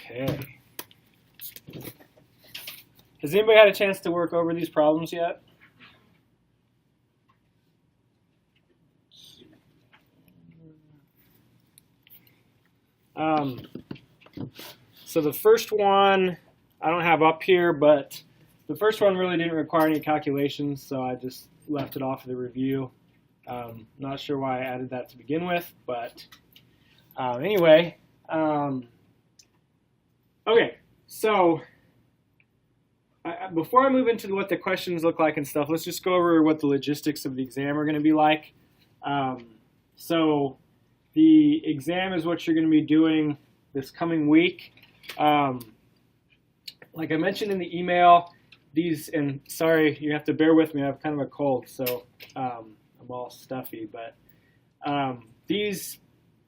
Okay. Has anybody had a chance to work over these problems yet? So the first one I don't have up here, but the first one really didn't require any calculations, so I just left it off of the review. Not sure why I added that to begin with, but anyway. Okay, so before I move into what the questions look like and stuff, let's just go over what the logistics of the exam are going to be like. So the exam is what you're going to be doing this coming week. Like I mentioned in the email, these, and sorry, you have to bear with me, I have kind of a cold, so I'm all stuffy, but these,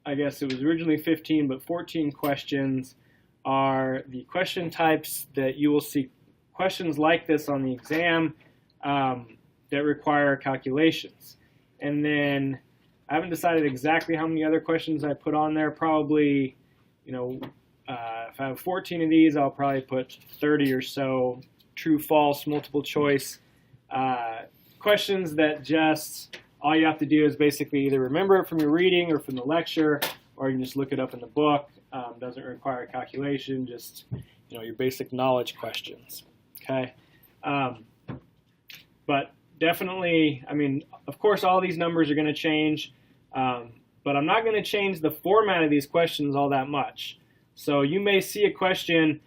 I guess it was originally 15, but 14 questions are the question types that you will see questions like this on the exam that require calculations. And then I haven't decided exactly how many other questions I put on there. Probably, you know, if I have 14 of these, I'll probably put 30 or so true, false, multiple choice questions that just all you have to do is basically either remember it from your reading or from the lecture, or you can just look it up in the book. Doesn't require a calculation, just your basic knowledge questions. Okay, but definitely, I mean, of course, all these numbers are going to change, but I'm not going to change the format of these questions all that much. So you may see a question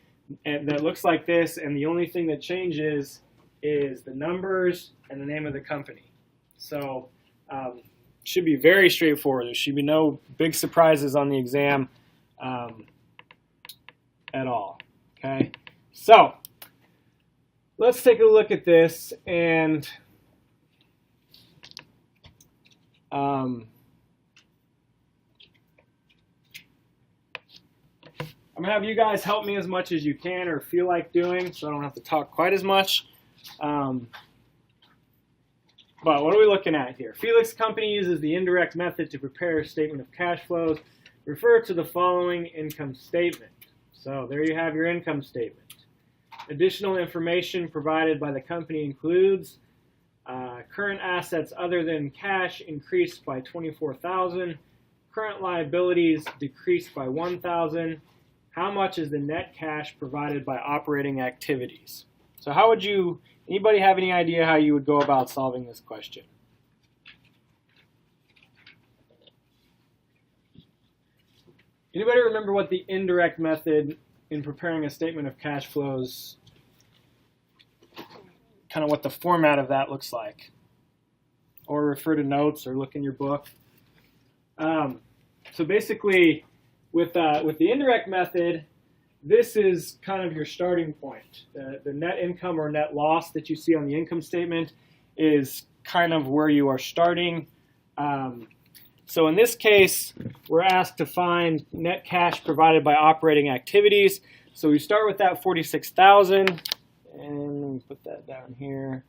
that looks like this, and the only thing that changes is the numbers and the name of the company. So it should be very straightforward. There should be no big surprises on the exam at all. Okay, so let's take a look at this, and I'm going to have you guys help me as much as you can or feel like doing, so I don't have to talk quite as much. But what are we looking at here? Felix Company uses the indirect method to prepare a statement of cash flows. Refer to the following income statement. So there you have your income statement. Additional information provided by the company includes current assets other than cash increased by $24,000. Current liabilities decreased by $1,000. How much is the net cash provided by operating activities? So how would you, anybody have any idea how you would go about solving this question? Anybody remember what the indirect method in preparing a statement of cash flows, kind of what the format of that looks like? Or refer to notes or look in your book. So basically, with the indirect method, this is kind of your starting point. The net income or net loss that you see on the income statement is kind of where you are starting. So in this case, we're asked to find net cash provided by operating activities. So we start with that $46,000, and let me put that down here.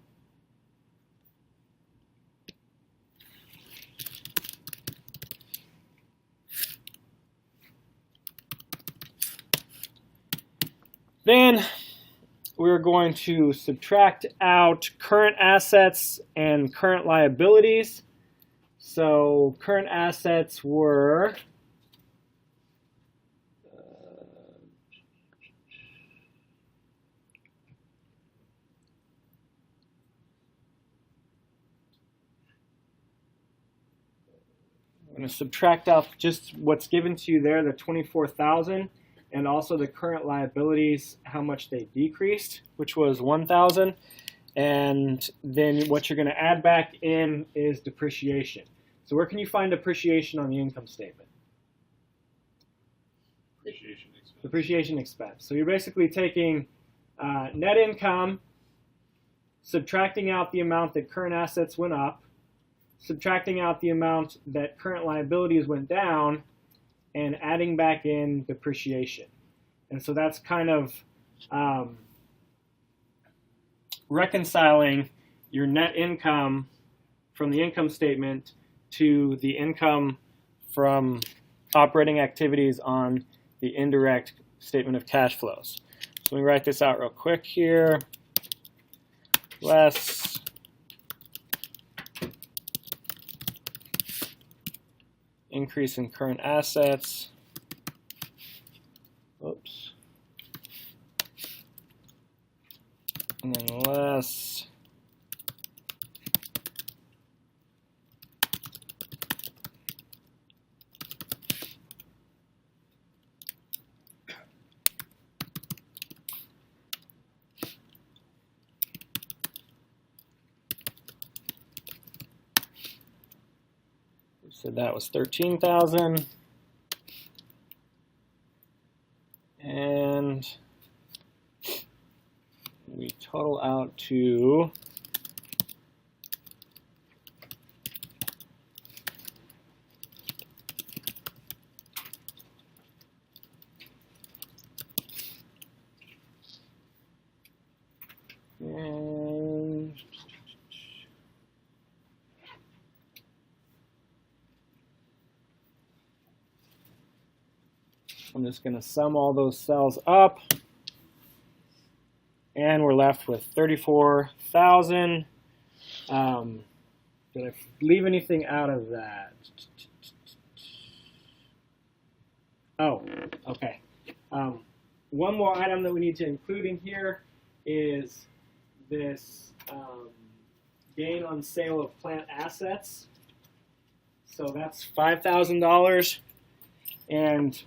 Then we're going to subtract out current assets and current liabilities. So current assets were I'm going to subtract out just what's given to you there, the $24,000, and also the current liabilities, how much they decreased, which was $1,000. And then what you're going to add back in is depreciation. So where can you find depreciation on the income statement? Depreciation expense. Depreciation expense. So you're basically taking net income, subtracting out the amount that current assets went up, subtracting out the amount that current liabilities went down, and adding back in depreciation. And so that's kind of reconciling your net income from the income statement to the income from operating activities on the indirect statement of cash flows. So let me write this out real quick here. Less increase in current assets. Oops. And then less so that was 13,000, and we total out to I'm just going to sum all those cells up, and we're left with 34,000. Did I leave anything out of that? Oh, okay. One more item that we need to include in here is this gain on sale of plant assets. So that's $5,000, and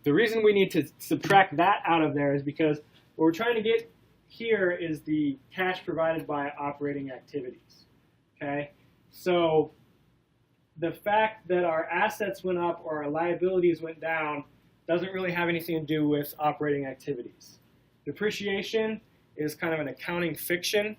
the reason we need to subtract that out of there is because what we're trying to get here is the cash provided by operating activities. Okay, so the fact that our assets went up or our liabilities went down doesn't really have anything to do with operating activities. Depreciation is kind of an accounting fiction,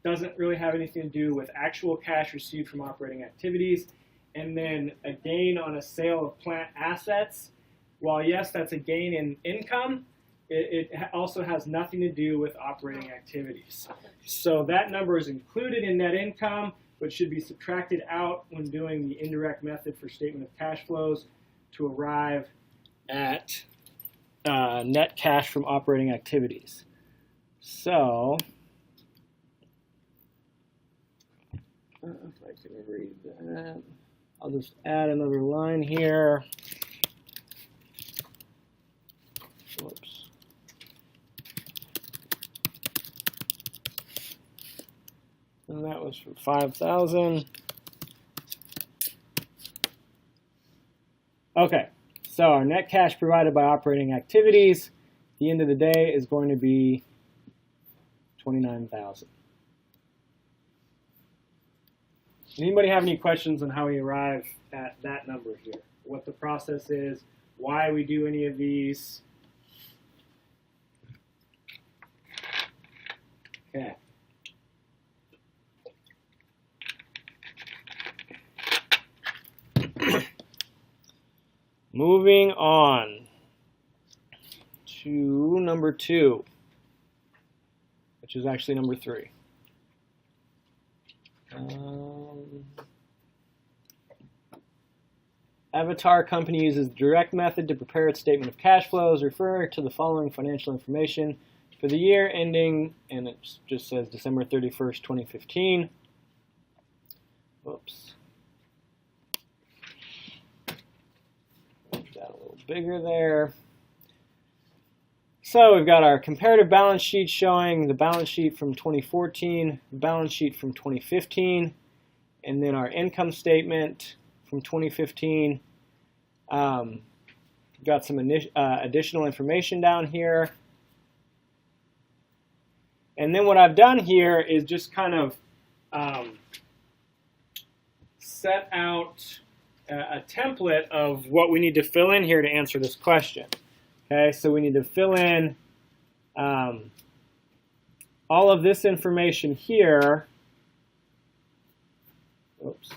doesn't really have anything to do with actual cash received from operating activities. And then a gain on a sale of plant assets, while yes, that's a gain in income, it also has nothing to do with operating activities. So that number is included in net income, but should be subtracted out when doing the indirect method for statement of cash flows to arrive at net cash from operating activities. So, if I can read that, I'll just add another line here. Whoops. And that was for 5,000. Okay, so our net cash provided by operating activities at the end of the day is going to be 29,000. Anybody have any questions on how we arrive at that number here? What the process is, why we do any of these? Okay. Moving on to number 2, which is actually number 3. Avatar company uses the direct method to prepare its statement of cash flows. Refer to the following financial information for the year ending, and it just says December 31st, 2015. Whoops. Make that a little bigger there. So we've got our comparative balance sheet showing the balance sheet from 2014, balance sheet from 2015, and then our income statement from 2015. Got some additional information down here. And then what I've done here is just kind of set out a template of what we need to fill in here to answer this question. Okay, so we need to fill in all of this information here. Oops.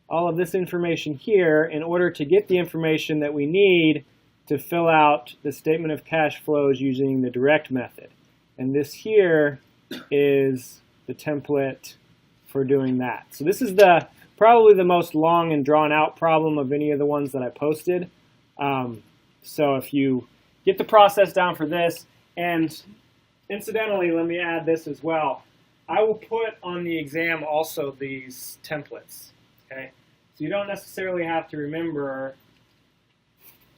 All of this information here in order to get the information that we need to fill out the statement of cash flows using the direct method. And this here is the template for doing that. So this is the probably the most long and drawn out problem of any of the ones that I posted. So if you get the process down for this, and incidentally, let me add this as well. I will put on the exam also these templates, okay? So you don't necessarily have to remember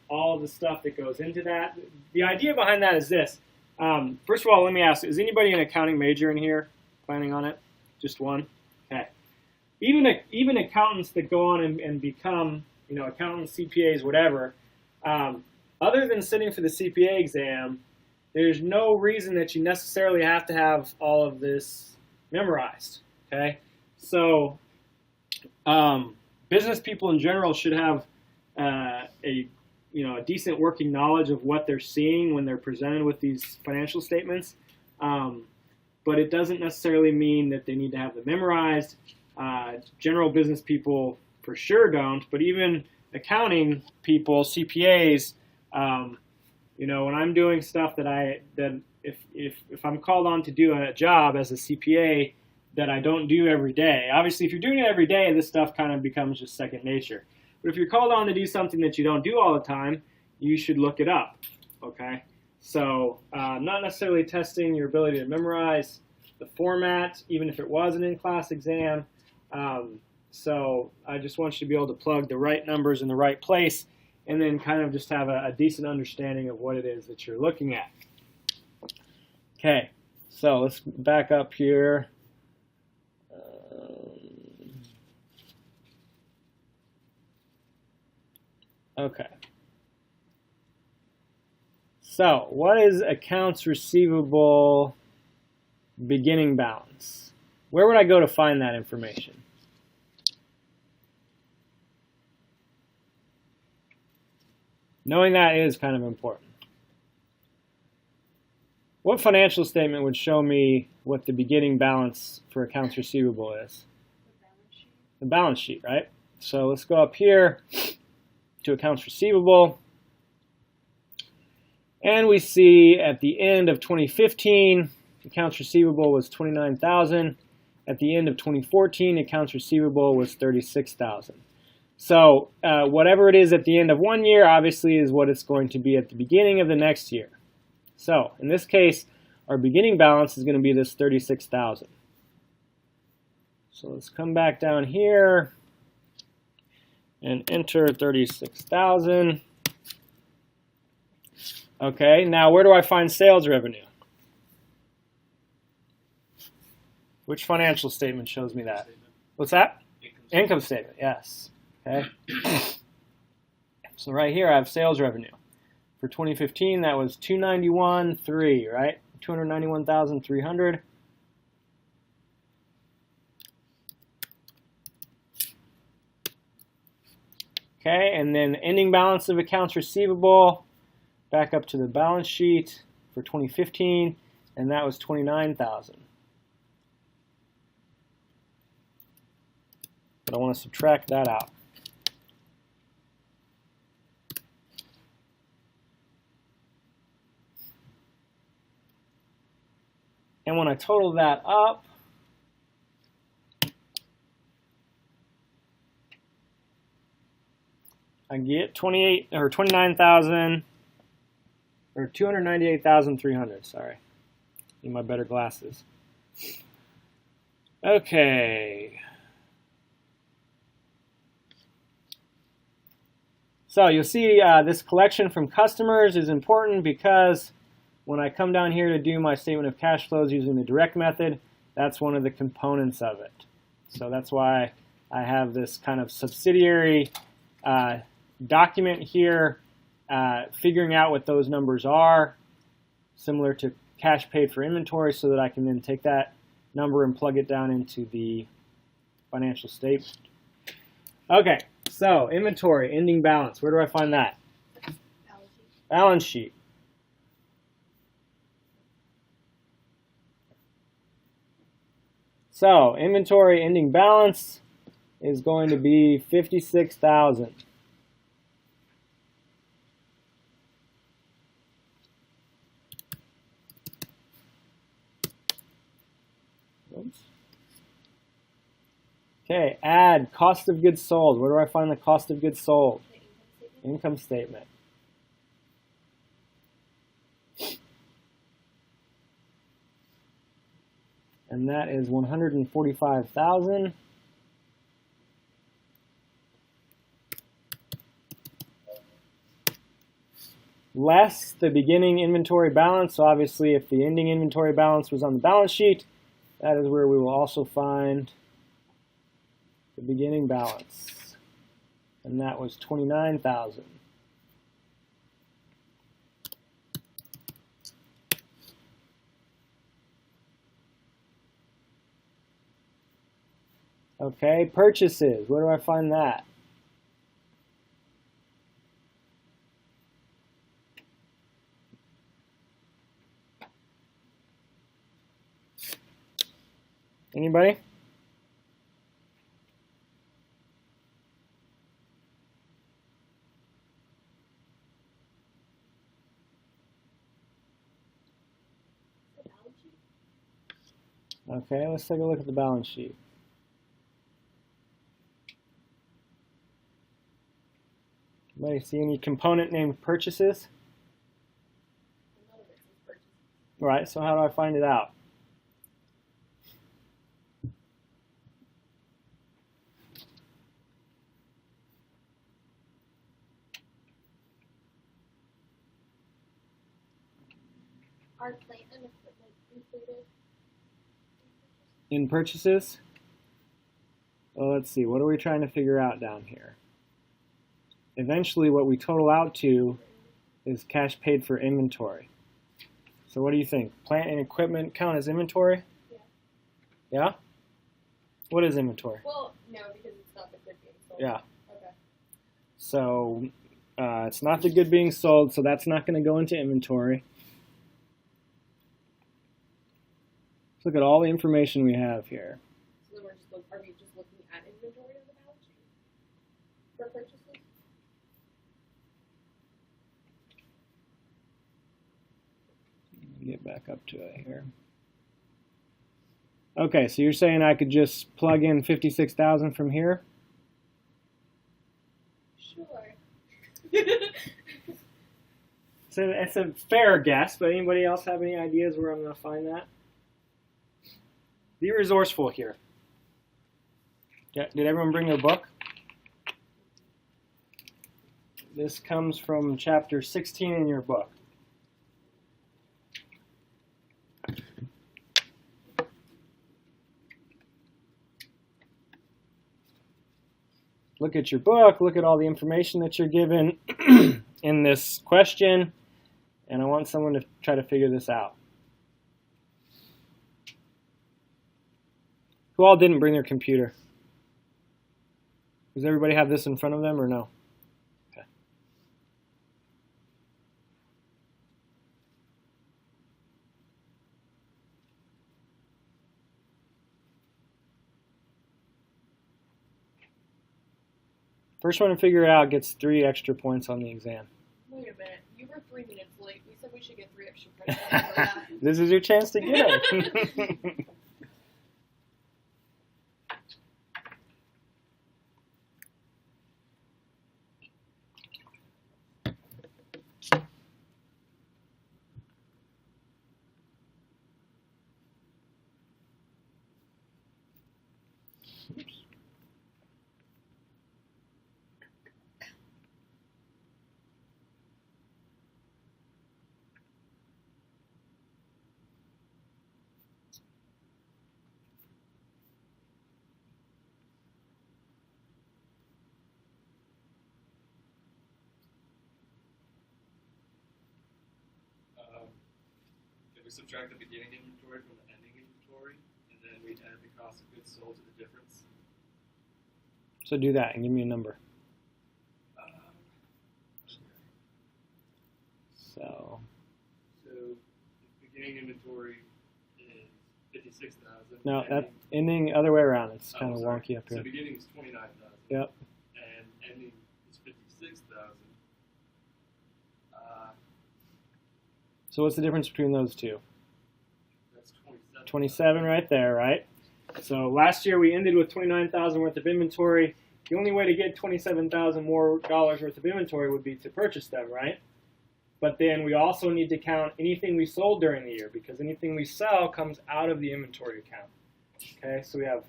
all the stuff that goes into that. The idea behind that is this. First of all, let me ask, is anybody an accounting major in here planning on it? Just one? Okay. Even accountants that go on and become, accountants, CPAs, whatever, other than sitting for the CPA exam, there's no reason that you necessarily have to have all of this memorized, okay? So business people in general should have a decent working knowledge of what they're seeing when they're presented with these financial statements. But it doesn't necessarily mean that they need to have them memorized. General business people for sure don't, but even accounting people, CPAs, when I'm doing stuff that if I'm called on to do a job as a CPA that I don't do every day, obviously if you're doing it every day, this stuff kind of becomes just second nature. But if you're called on to do something that you don't do all the time, you should look it up, okay? So not necessarily testing your ability to memorize the format, even if it was an in-class exam. So I just want you to be able to plug the right numbers in the right place and then kind of just have a decent understanding of what it is that you're looking at. Okay, so let's back up here. Okay. So, what is accounts receivable beginning balance? Where would I go to find that information? Knowing that is kind of important. What financial statement would show me what the beginning balance for accounts receivable is? The balance sheet, right? So let's go up here to accounts receivable. And we see at the end of 2015, accounts receivable was $29,000. At the end of 2014, accounts receivable was $36,000. So whatever it is at the end of one year, obviously, is what it's going to be at the beginning of the next year. So in this case, our beginning balance is going to be this $36,000. So let's come back down here and enter 36,000. Okay, now where do I find sales revenue? Which financial statement shows me that? What's that? Income statement, yes. Okay. So right here I have sales revenue. For 2015, that was $291,300, right? $291,300. Okay, and then ending balance of accounts receivable, back up to the balance sheet for 2015, and that was $29,000. But I want to subtract that out. And when I total that up, I get 29,000 or 298,300. Sorry, need my better glasses. Okay. So you'll see this collection from customers is important because when I come down here to do my statement of cash flows using the direct method, that's one of the components of it. So that's why I have this kind of subsidiary document here, figuring out what those numbers are, similar to cash paid for inventory, so that I can then take that number and plug it down into the financial statement. Okay, so inventory, ending balance. Where do I find that? Balance sheet. So inventory ending balance is going to be $56,000. Okay, add cost of goods sold. Where do I find the cost of goods sold? Income statement. And that is 145,000. Less the beginning inventory balance. So obviously if the ending inventory balance was on the balance sheet, that is where we will also find the beginning balance. And that was 29,000. Okay, purchases. Where do I find that? Anybody? Okay, let's take a look at the balance sheet. Anybody see any component named purchases? Right, so how do I find it out? Are plant and equipment included? In purchases? Well, let's see, what are we trying to figure out down here? Eventually what we total out to is cash paid for inventory. So what do you think? Plant and equipment count as inventory? Yeah. Yeah? What is inventory? Well, no, because it's not the good being sold. Yeah. Okay. So it's not the good being sold, so that's not going to go into inventory. Let's look at all the information we have here. So then are we just looking at inventory on the balance sheet for purchases? Get back up to it here. Okay, so you're saying I could just plug in 56,000 from here? Sure. So it's a fair guess, but anybody else have any ideas where I'm going to find that? Be resourceful here. Yeah, did everyone bring their book? This comes from chapter 16 in your book. Look at your book, look at all the information that you're given in this question, and I want someone to try to figure this out. Who all didn't bring their computer? Does everybody have this in front of them or no? Okay. First one to figure it out gets 3 extra points on the exam. Wait a minute. You were 3 minutes late. We said we should get 3 extra credits for that. This is your chance to get it. If we subtract the beginning inventory from the ending inventory, and then we add the cost of goods sold to the difference. So do that and give me a number. So the beginning inventory is 56,000. no, that ending other way around. It's kind of wonky up So here. beginning is 29,000. Yep. And ending is 56,000. So what's the difference between those two? That's 27. 27 right there, right? So last year we ended with $29,000 worth of inventory. The only way to get $27,000 more worth of inventory would be to purchase them, right? But then we also need to count anything we sold during the year, because anything we sell comes out of the inventory account. Okay, so we have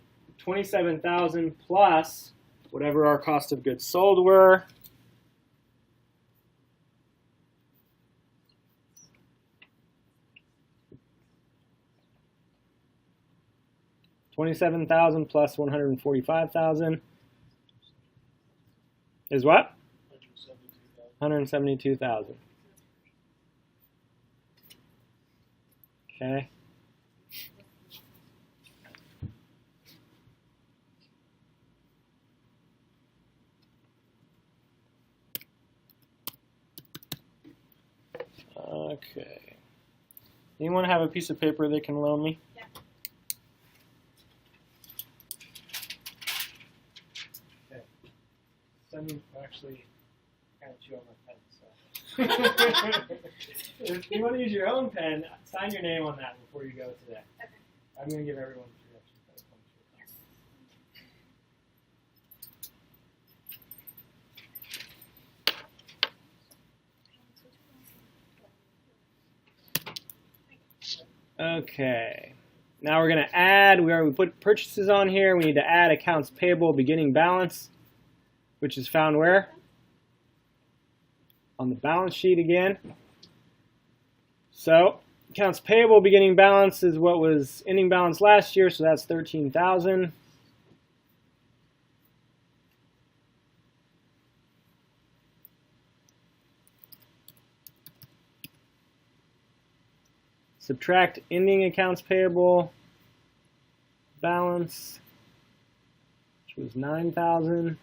$27,000 plus whatever our cost of goods sold were. $27,000 plus $145,000 is what? $172,000. Okay. Okay. Anyone have a piece of paper they can loan me? Yeah. Okay. Actually, I got you on my pen, so. If you want to use your own pen, sign your name on that before you go today. Okay. I'm going to give everyone 3 extra pens. Okay. Now we're going to add, we put purchases on here. We need to add accounts payable beginning balance, which is found where? On the balance sheet again. So accounts payable beginning balance is what was ending balance last year, so that's $13,000. Subtract ending accounts payable balance, which was $9,000.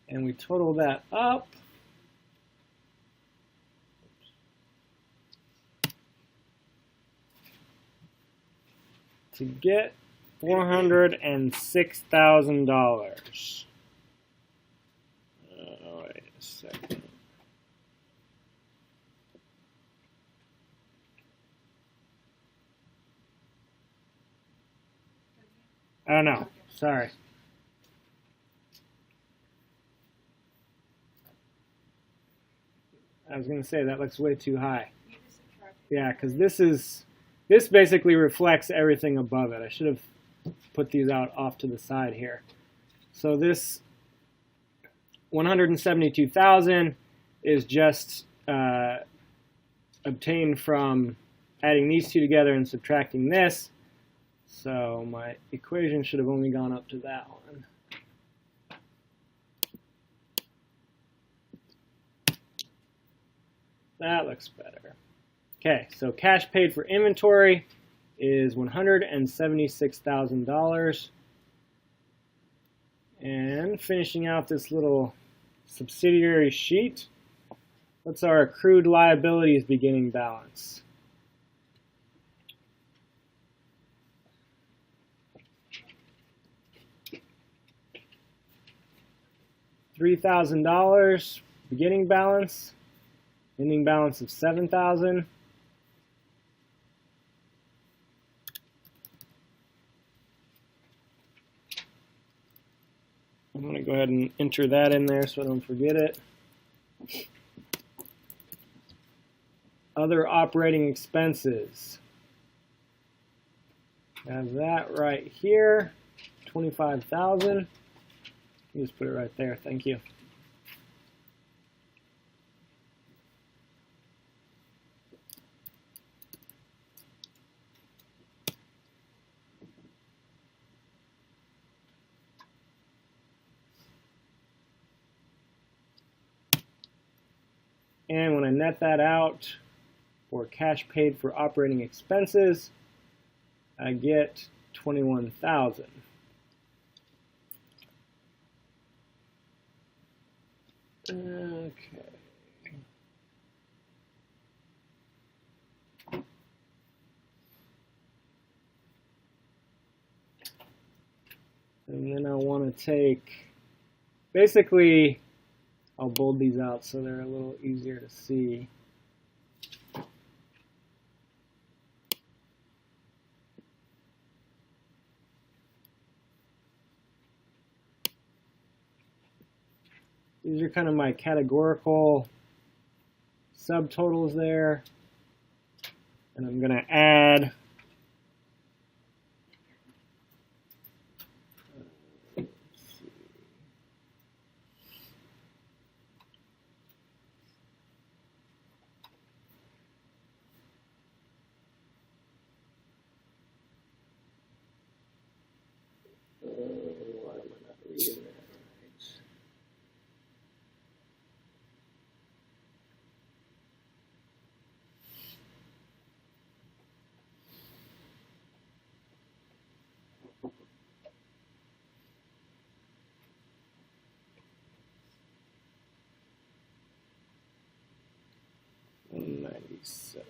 And we total that up. To get $406,000. Wait a second. Oh no, sorry. I was going to say that looks way too high. Yeah, because this basically reflects everything above it. I should have put these out off to the side here. So this 172,000 is just obtained from adding these two together and subtracting this. So my equation should have only gone up to that one. That looks better. Okay, so cash paid for inventory is $176,000. And finishing out this little subsidiary sheet, what's our accrued liabilities beginning balance? $3,000 beginning balance. Ending balance of $7,000. I'm going to go ahead and enter that in there so I don't forget it. Other operating expenses. Have that right here, $25,000. Just put it right there. Thank you. And when I net that out for cash paid for operating expenses, I get $21,000. Okay. And then I want to take, basically, I'll bold these out so they're a little easier to see. These are kind of my categorical subtotals there. And I'm going to add why am I not reading that right?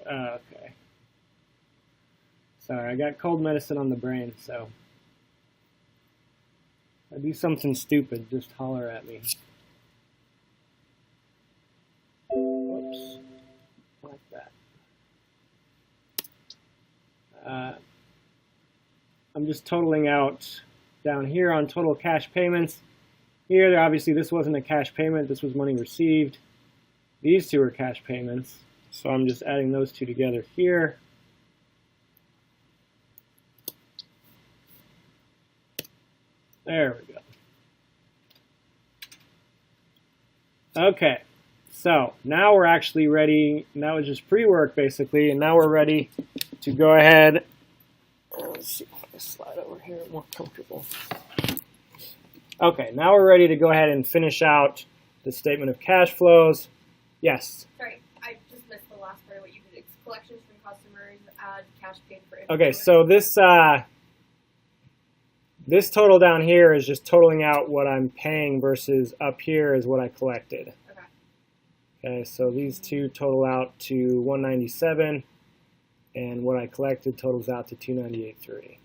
Okay. Sorry, I got cold medicine on the brain, so if I do something stupid, just holler at me. Whoops. Like that. I'm just totaling out down here on total cash payments. Here, obviously, this wasn't a cash payment. This was money received. These two are cash payments. So I'm just adding those two together here. There we go. Okay, so now we're actually ready. And that was just pre-work basically, and now we're ready to go ahead. Let's see if I can slide over here more comfortable. Okay, now we're ready to go ahead and finish out the statement of cash flows. Yes. Sorry, I just missed the last part of what you did. It's collections from customers, add cash paid for Okay, inventory. so this total down here is just totaling out what I'm paying versus up here is what I collected. Okay, so these two total out to 197, and what I collected totals out to 298.3.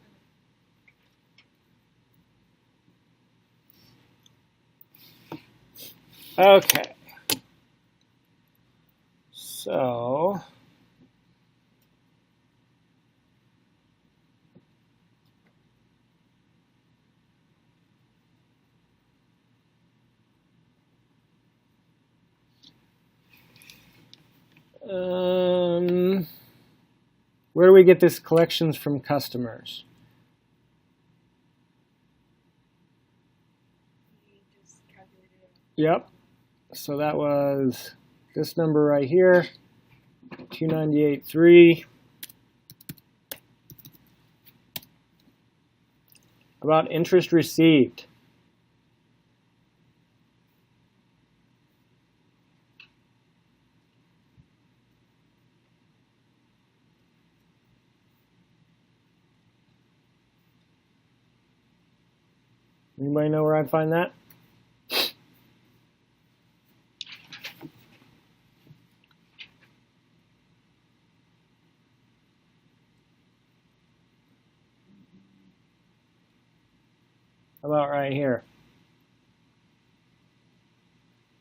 Okay, so where do we get this collections from customers? Yep. So that was this number right here, 298.3. About interest received. Anybody know where I'd find that? How about right here?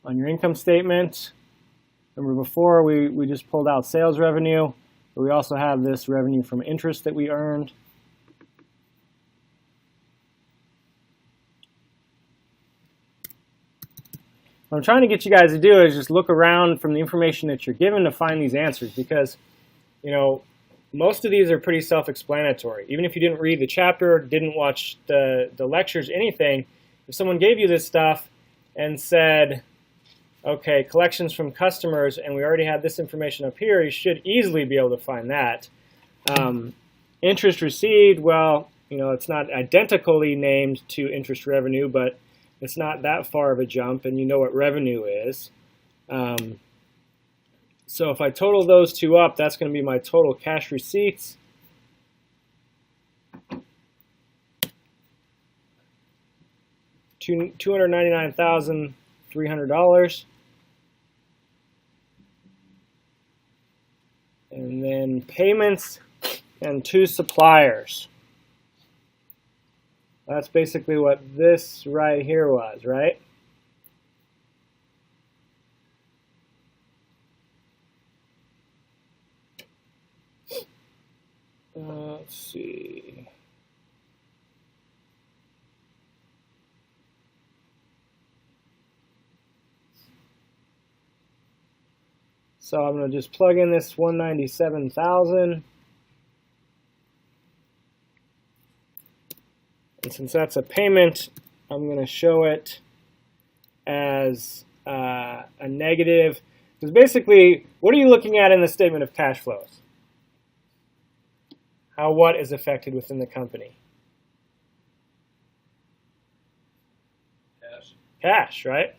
On your income statement, remember before we just pulled out sales revenue, but we also have this revenue from interest that we earned. What I'm trying to get you guys to do is just look around from the information that you're given to find these answers, because, you know, most of these are pretty self-explanatory. Even if you didn't read the chapter, didn't watch the lectures, anything, if someone gave you this stuff and said, okay, collections from customers, and we already have this information up here, you should easily be able to find that. Interest received, well, you know, it's not identically named to interest revenue, but it's not that far of a jump, and you know what revenue is. So if I total those two up, that's going to be my total cash receipts. $299,300. And then payments and to suppliers. That's basically what this right here was, right? Let's see. So I'm going to just plug in this 197,000. And since that's a payment, I'm going to show it as a negative. Because basically, what are you looking at in the statement of cash flows? How what is affected within the company? Cash. Cash, right?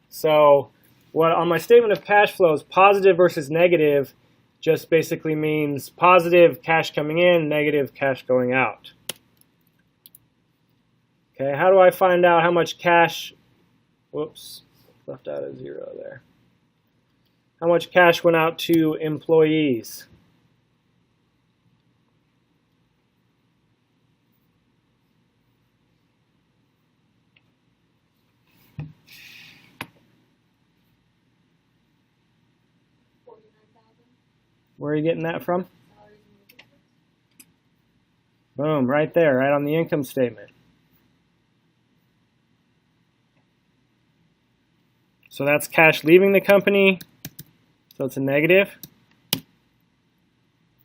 So what on my statement of cash flows, positive versus negative just basically means positive cash coming in, negative cash going out. Okay, how do I find out how much cash, whoops, left out a zero there. How much cash went out to employees? Where are you getting that from? Boom, right there, right on the income statement. So that's cash leaving the company, so it's a negative.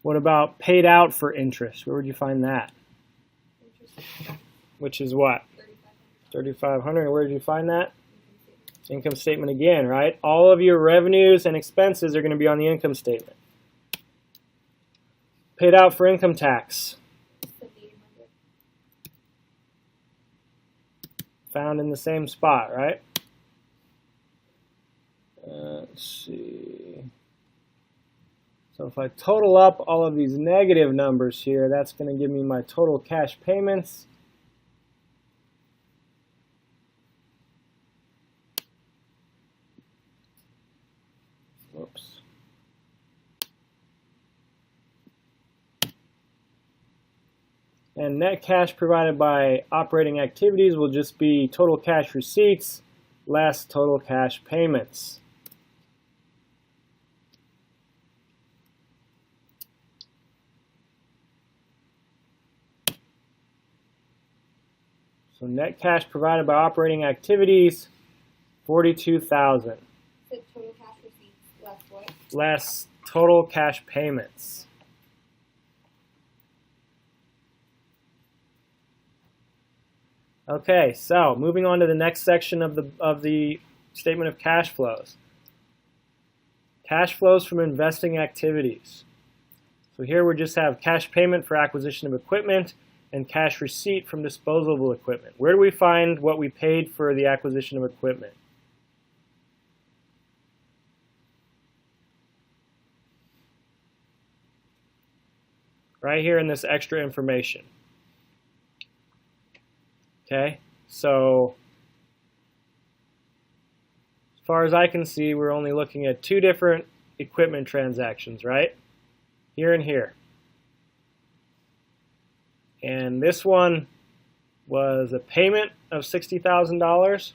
What about paid out for interest? Where would you find that? Which is what? 3,500. Where did you find that? Income statement again, right? All of your revenues and expenses are going to be on the income statement. Paid out for income tax. Found in the same spot, right? Let's see. So if I total up all of these negative numbers here, that's going to give me my total cash payments. Whoops. And net cash provided by operating activities will just be total cash receipts less total cash payments. So net cash provided by operating activities, 42,000. So total cash receipts less what? Less total cash payments. Okay, so moving on to the next section of the statement of cash flows. Cash flows from investing activities. So here we just have cash payment for acquisition of equipment and cash receipt from disposable equipment. Where do we find what we paid for the acquisition of equipment? Right here in this extra information. Okay, so as far as I can see, we're only looking at two different equipment transactions, right? Here and here. And this one was a payment of $60,000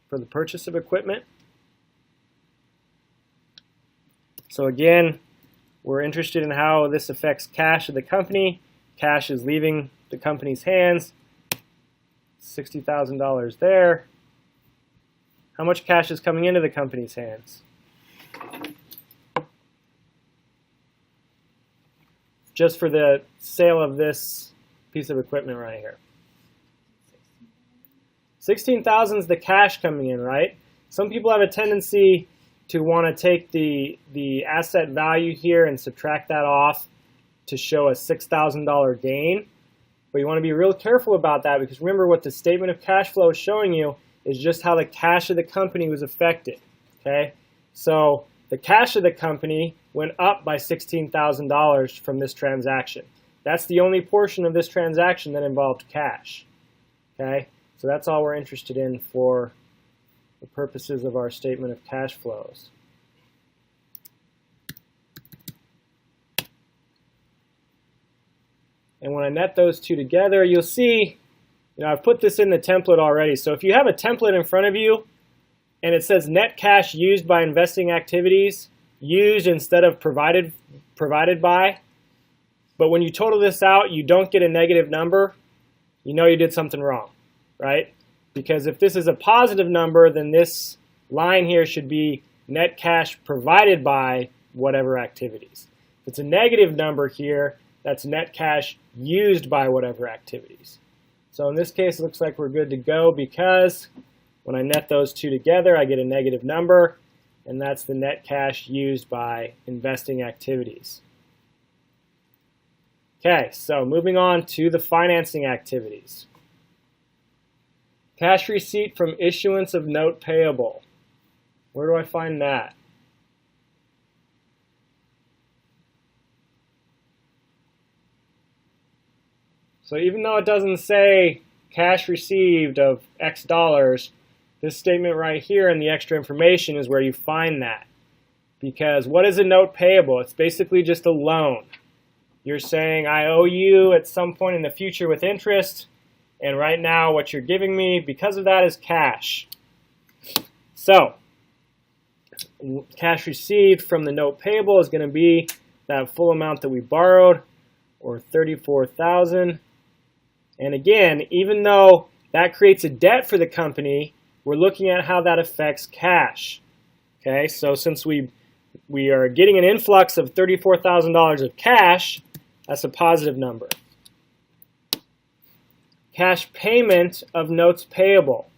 for the purchase of equipment. So again, we're interested in how this affects cash of the company. Cash is leaving the company's hands. $60,000 there. How much cash is coming into the company's hands? Just for the sale of this piece of equipment right here. 16,000 is the cash coming in, right? Some people have a tendency to want to take the asset value here and subtract that off to show a $6,000 gain. But you want to be real careful about that, because remember, what the statement of cash flow is showing you is just how the cash of the company was affected. Okay? So the cash of the company went up by $16,000 from this transaction. That's the only portion of this transaction that involved cash. Okay? So that's all we're interested in for the purposes of our statement of cash flows. And when I net those two together, you'll see, I've put this in the template already. So if you have a template in front of you and it says net cash used by investing activities, used instead of provided by, but when you total this out, you don't get a negative number, you know you did something wrong, right? Because if this is a positive number, then this line here should be net cash provided by whatever activities. If it's a negative number here, that's net cash used by whatever activities. So in this case, it looks like we're good to go because when I net those two together, I get a negative number, and that's the net cash used by investing activities. Okay, so moving on to the financing activities. Cash receipt from issuance of note payable. Where do I find that? So even though it doesn't say cash received of X dollars, this statement right here in the extra information is where you find that. Because what is a note payable? It's basically just a loan. You're saying I owe you at some point in the future with interest, and right now what you're giving me because of that is cash. So cash received from the note payable is going to be that full amount that we borrowed, or $34,000. And again, even though that creates a debt for the company, we're looking at how that affects cash. Okay, so since we are getting an influx of $34,000 of cash, that's a positive number. Cash payment of notes payable.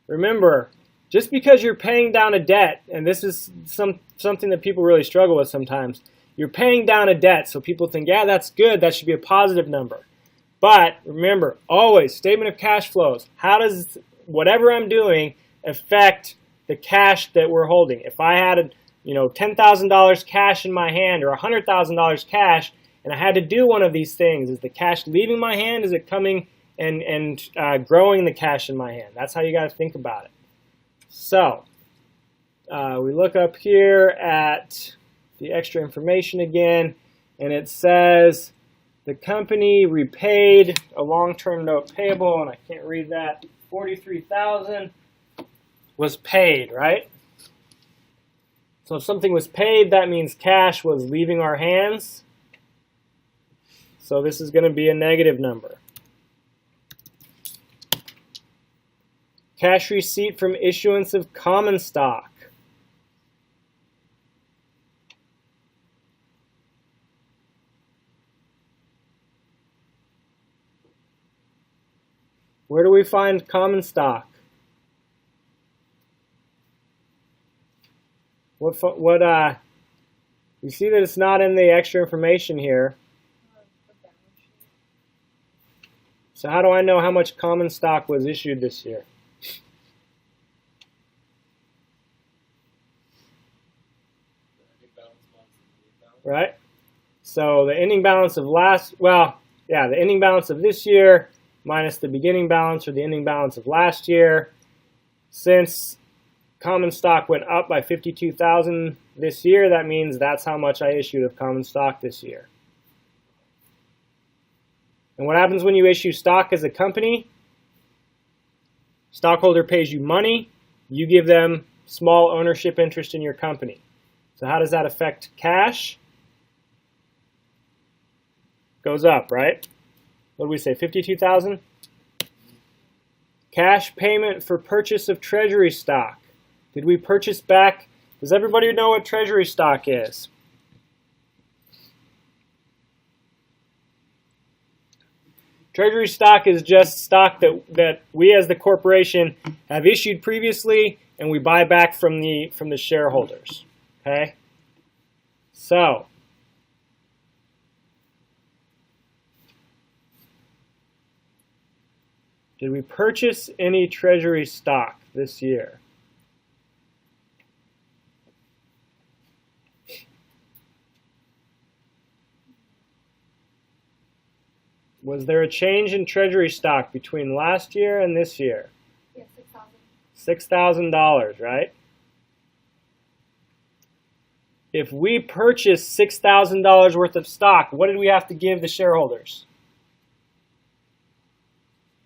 Remember, just because you're paying down a debt, and this is something that people really struggle with sometimes, you're paying down a debt, so people think, yeah, that's good, that should be a positive number. But remember, always, statement of cash flows. How does whatever I'm doing affect the cash that we're holding? If I had $10,000 cash in my hand or $100,000 cash, and I had to do one of these things, is the cash leaving my hand? Is it coming and growing the cash in my hand? That's how you got to think about it. So we look up here at the extra information again, and it says the company repaid a long-term note payable, and I can't read that, $43,000 was paid, right? So if something was paid, that means cash was leaving our hands. So this is going to be a negative number. Cash receipt from issuance of common stock. Where do we find common stock? You see that it's not in the extra information here. So how do I know how much common stock was issued this year? Right? So the ending balance of the ending balance of this year minus the beginning balance or the ending balance of last year. Since common stock went up by 52,000 this year, that means that's how much I issued of common stock this year. And what happens when you issue stock as a company? Stockholder pays you money, you give them small ownership interest in your company. So how does that affect cash? Goes up, right? What did we say, 52,000? Cash payment for purchase of treasury stock. Did we purchase back? Does everybody know what treasury stock is? Treasury stock is just stock that we as the corporation have issued previously and we buy back from the shareholders. Okay? So did we purchase any treasury stock this year? Was there a change in treasury stock between last year and this year? Yes, $6,000. $6,000, right? If we purchased $6,000 worth of stock, what did we have to give the shareholders?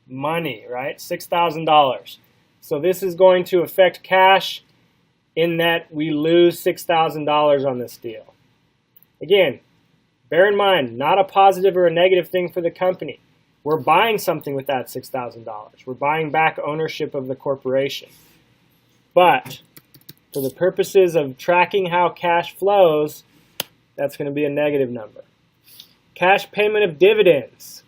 Money, right? $6,000. So this is going to affect cash in that we lose $6,000 on this deal. Again, Bear in mind, not a positive or a negative thing for the company. We're buying something with that $6,000. We're buying back ownership of the corporation. But for the purposes of tracking how cash flows, that's going to be a negative number. Cash payment of dividends.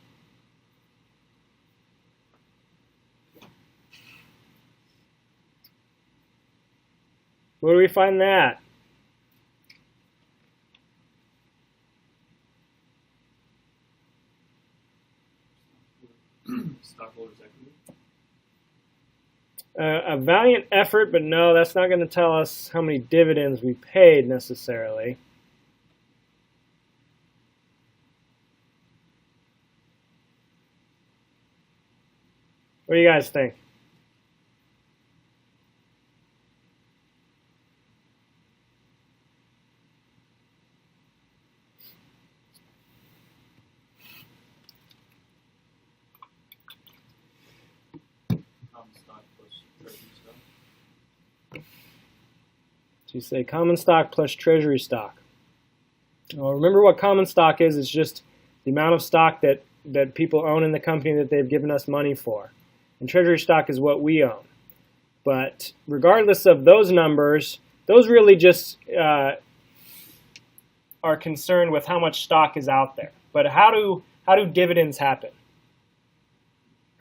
Where do we find that? Stockholders' equity. A valiant effort, but no, that's not going to tell us how many dividends we paid necessarily. What do you guys think? Common stock plus treasury stock. So you say common stock plus treasury stock. Well, remember what common stock is. It's just the amount of stock that people own in the company that they've given us money for. And treasury stock is what we own. But regardless of those numbers, those really just are concerned with how much stock is out there. But how do dividends happen?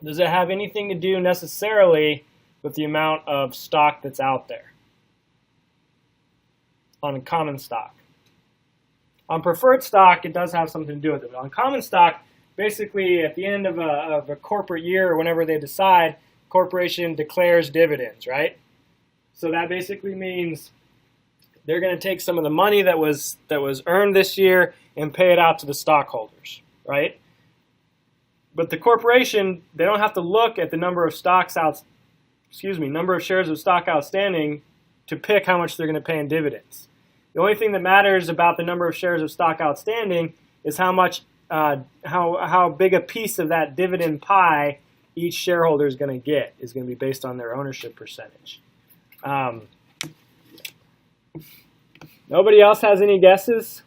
Does it have anything to do necessarily with the amount of stock that's out there on common stock? On preferred stock, it does have something to do with it. But on common stock, basically at the end of a corporate year or whenever they decide, corporation declares dividends, right? So that basically means they're going to take some of the money that was earned this year and pay it out to the stockholders, right? But the corporation, they don't have to look at the number of number of shares of stock outstanding to pick how much they're going to pay in dividends. The only thing that matters about the number of shares of stock outstanding is how big a piece of that dividend pie each shareholder is going to get. Is going to be based on their ownership percentage. Nobody else has any guesses?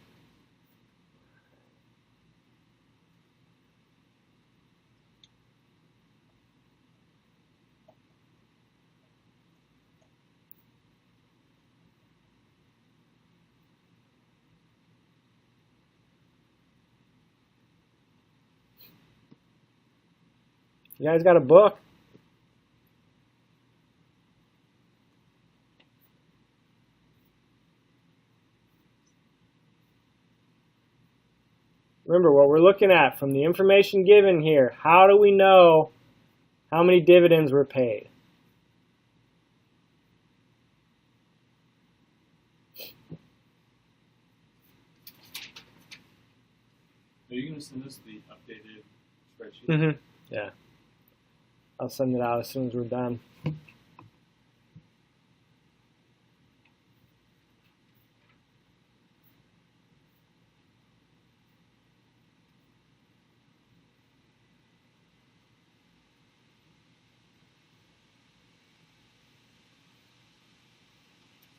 You guys got a book? Remember what we're looking at from the information given here. How do we know how many dividends were paid? Are you going to send us the updated spreadsheet? Mm-hmm. Yeah. I'll send it out as soon as we're done.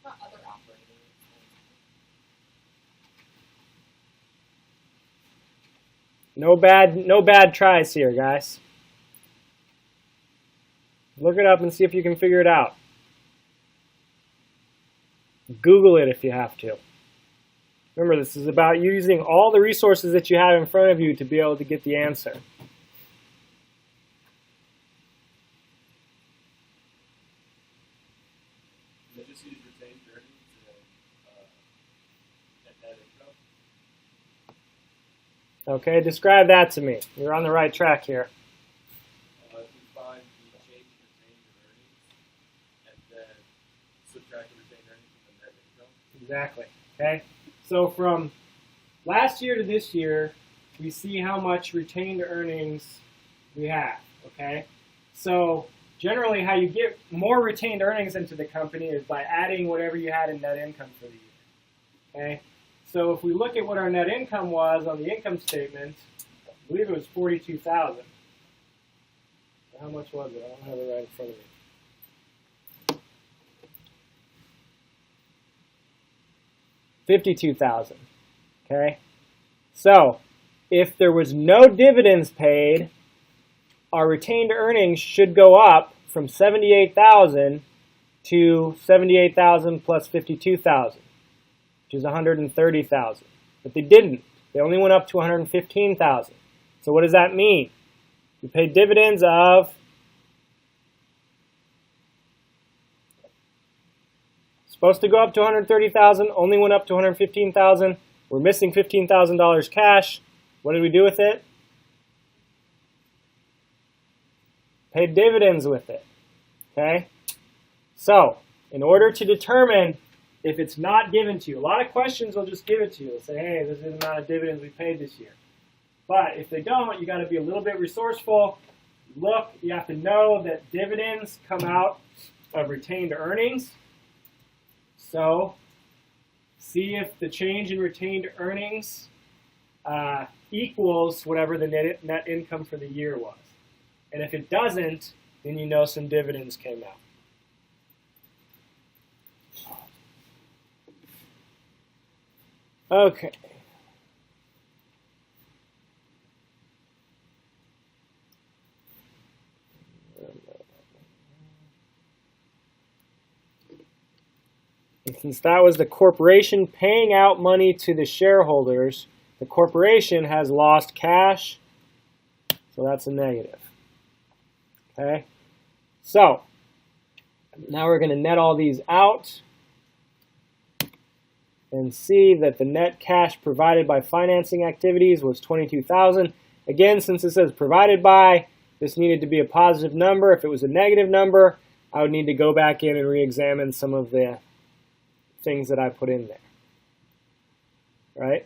Not other operating expenses. No bad tries here, guys. Look it up and see if you can figure it out. Google it if you have to. Remember, this is about using all the resources that you have in front of you to be able to get the answer. They just use retained earnings and net income. Okay, describe that to me. You're on the right track here. If we find the change in retained earnings and then subtract the retained earnings from the net income. Exactly. Okay. So from last year to this year, we see how much retained earnings we have. Okay. So generally, how you get more retained earnings into the company is by adding whatever you had in net income for the year. Okay. So if we look at what our net income was on the income statement, I believe it was $42,000. How much was it? I don't have it right in front of me. $52,000. Okay. So if there was no dividends paid, our retained earnings should go up from 78,000 to 78,000 plus 52,000, which is 130,000. But they didn't. They only went up to 115,000. So what does that mean? We paid dividends of supposed to go up to 130,000, only went up to 115,000. We're missing $15,000 cash. What did we do with it? Paid dividends with it. Okay? So, in order to determine if it's not given to you, a lot of questions will just give it to you. They'll say, hey, this is the amount of dividends we paid this year. But if they don't, you got to be a little bit resourceful. Look, you have to know that dividends come out of retained earnings. So, see if the change in retained earnings equals whatever the net income for the year was. And if it doesn't, then you know some dividends came out. Okay. And since that was the corporation paying out money to the shareholders, the corporation has lost cash, so that's a negative. Okay? So, now we're going to net all these out and see that the net cash provided by financing activities was $22,000. Again, since it says provided by, this needed to be a positive number. If it was a negative number, I would need to go back in and re-examine some of the things that I put in there. Right?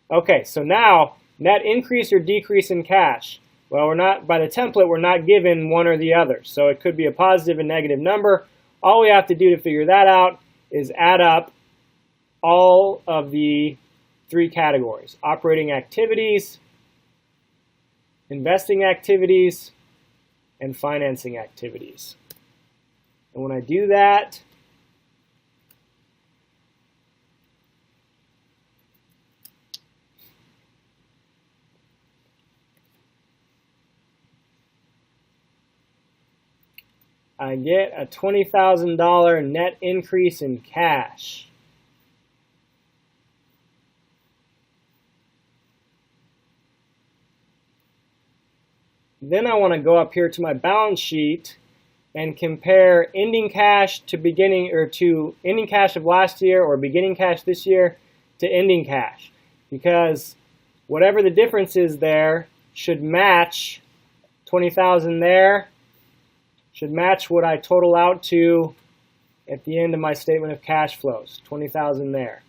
Okay, so now, net increase or decrease in cash. Well, we're not, by the template, we're not given one or the other. So it could be a positive and negative number. All we have to do to figure that out is add up all of the three categories: operating activities, investing activities, and financing activities. And when I do that, I get a $20,000 net increase in cash. Then I want to go up here to my balance sheet and compare ending cash to beginning, or to ending cash of last year or beginning cash this year to ending cash, because whatever the difference is there should match 20,000 there, should match what I total out to at the end of my statement of cash flows, 20,000 there.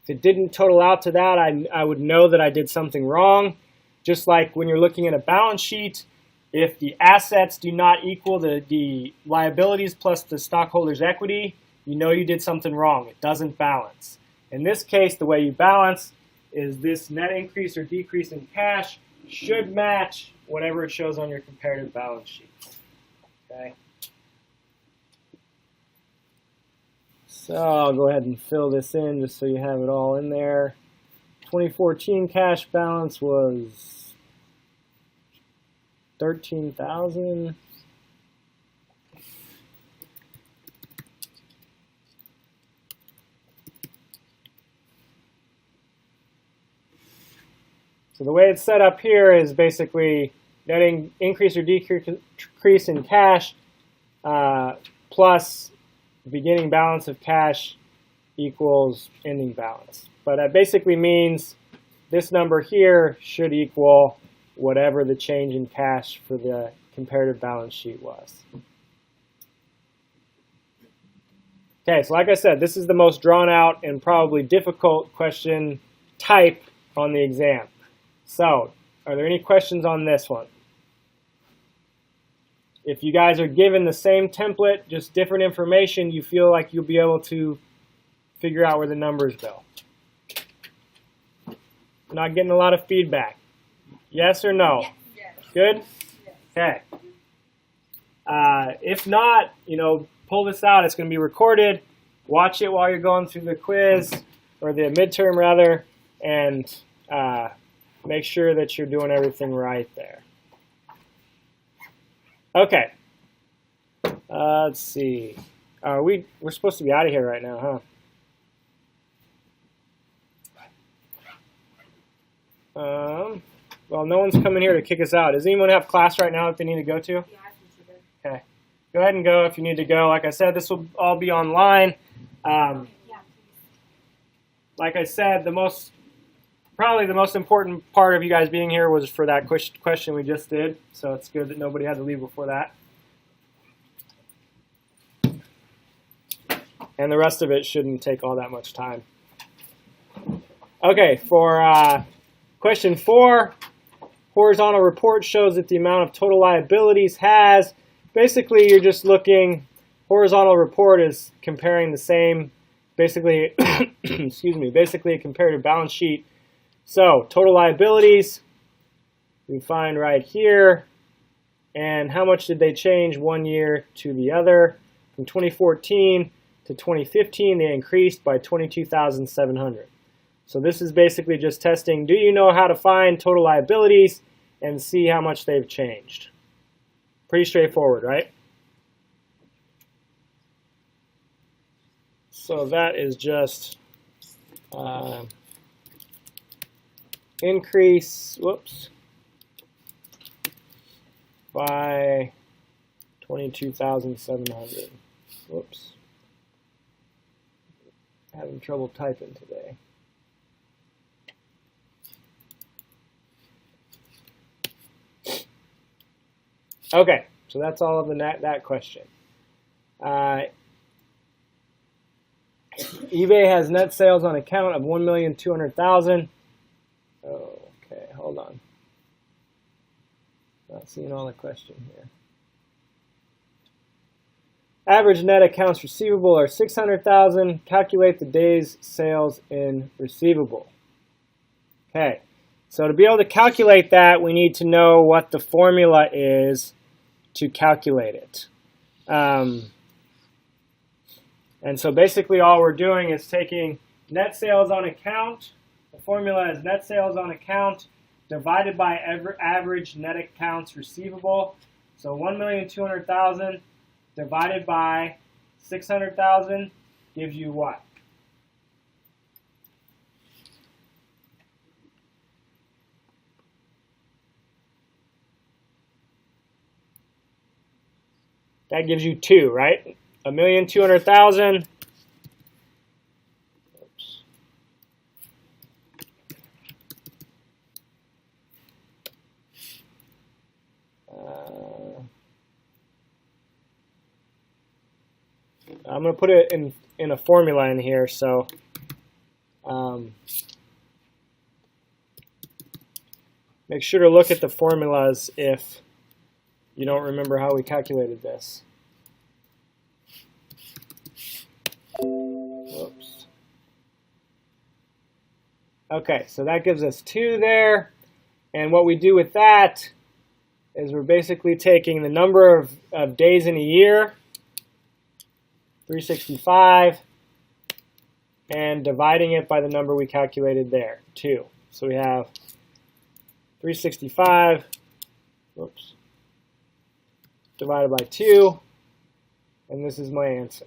If it didn't total out to that, I would know that I did something wrong. Just like when you're looking at a balance sheet, if the assets do not equal the liabilities plus the stockholders' equity, you know you did something wrong. It doesn't balance. In this case, the way you balance is this net increase or decrease in cash should match whatever it shows on your comparative balance sheet. Okay. So I'll go ahead and fill this in just so you have it all in there. 2014 cash balance was $13,000. So the way it's set up here is basically netting increase or decrease in cash plus beginning balance of cash equals ending balance. But that basically means this number here should equal whatever the change in cash for the comparative balance sheet was. Okay, so like I said, this is the most drawn out and probably difficult question type on the exam. So, are there any questions on this one? If you guys are given the same template, just different information, you feel like you'll be able to figure out where the numbers go. Not getting a lot of feedback. Yes or no? Yes. Good? Okay. If not, pull this out. It's going to be recorded. Watch it while you're going through the quiz, or the midterm rather, and make sure that you're doing everything right there. Okay. Let's see. We're supposed to be out of here right now, huh? Well, no one's coming here to kick us out. Does anyone have class right now that they need to go to? Yeah, I think you did. Okay. Go ahead and go if you need to go. Like I said, this will all be online. Yeah, please. Like I said, probably the most important part of you guys being here was for that question we just did. So it's good that nobody had to leave before that. And the rest of it shouldn't take all that much time. Okay, for question 4, horizontal report shows that the amount of total liabilities has. Basically, you're just looking, horizontal report is comparing the same, basically, excuse me, basically a comparative balance sheet. So, total liabilities, we find right here, and how much did they change one year to the other? From 2014 to 2015, they increased by 22,700. So this is basically just testing, do you know how to find total liabilities and see how much they've changed? Pretty straightforward, right? So that is just increase, whoops, by 22,700. Whoops. Having trouble typing today. Okay, so that's all of that question. eBay has net sales on account of 1,200,000. Okay, hold on. Not seeing all the question here. Average net accounts receivable are 600,000. Calculate the days sales in receivable. Okay, so to be able to calculate that, we need to know what the formula is to calculate it. And so basically all we're doing is taking net sales on account. The formula is net sales on account divided by average net accounts receivable. So 1,200,000 divided by 600,000 gives you what? That gives you 2, right? 1,200,000. Oops. I'm going to put it in a formula in here, so make sure to look at the formulas if you don't remember how we calculated this. Whoops. Okay, so that gives us 2 there. And what we do with that is we're basically taking the number of days in a year, 365, and dividing it by the number we calculated there, 2. So we have 365, whoops, divided by 2, and this is my answer.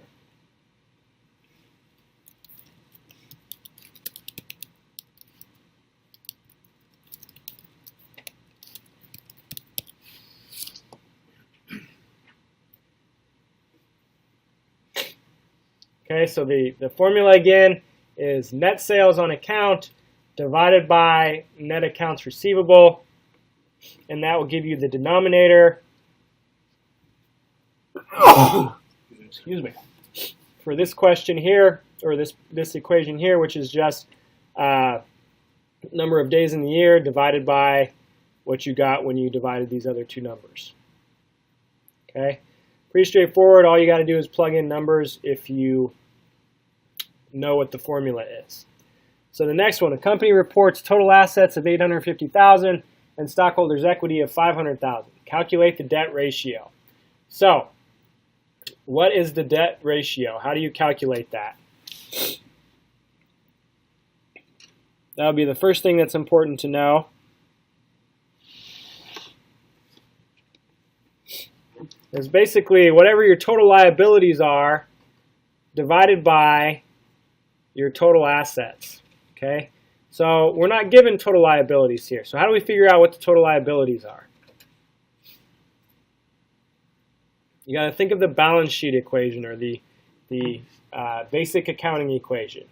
Okay, so the formula again is net sales on account divided by net accounts receivable, and that will give you the denominator. Excuse me. For this question here, or this equation here, which is just number of days in the year divided by what you got when you divided these other 2 numbers. Okay, pretty straightforward. All you got to do is plug in numbers if you know what the formula is. So the next one, a company reports total assets of 850,000 and stockholders' equity of 500,000. Calculate the debt ratio. So, what is the debt ratio? How do you calculate that? That would be the first thing that's important to know. Is basically whatever your total liabilities are divided by your total assets. Okay? So we're not given total liabilities here. So how do we figure out what the total liabilities are? You got to think of the balance sheet equation, or the basic accounting equation.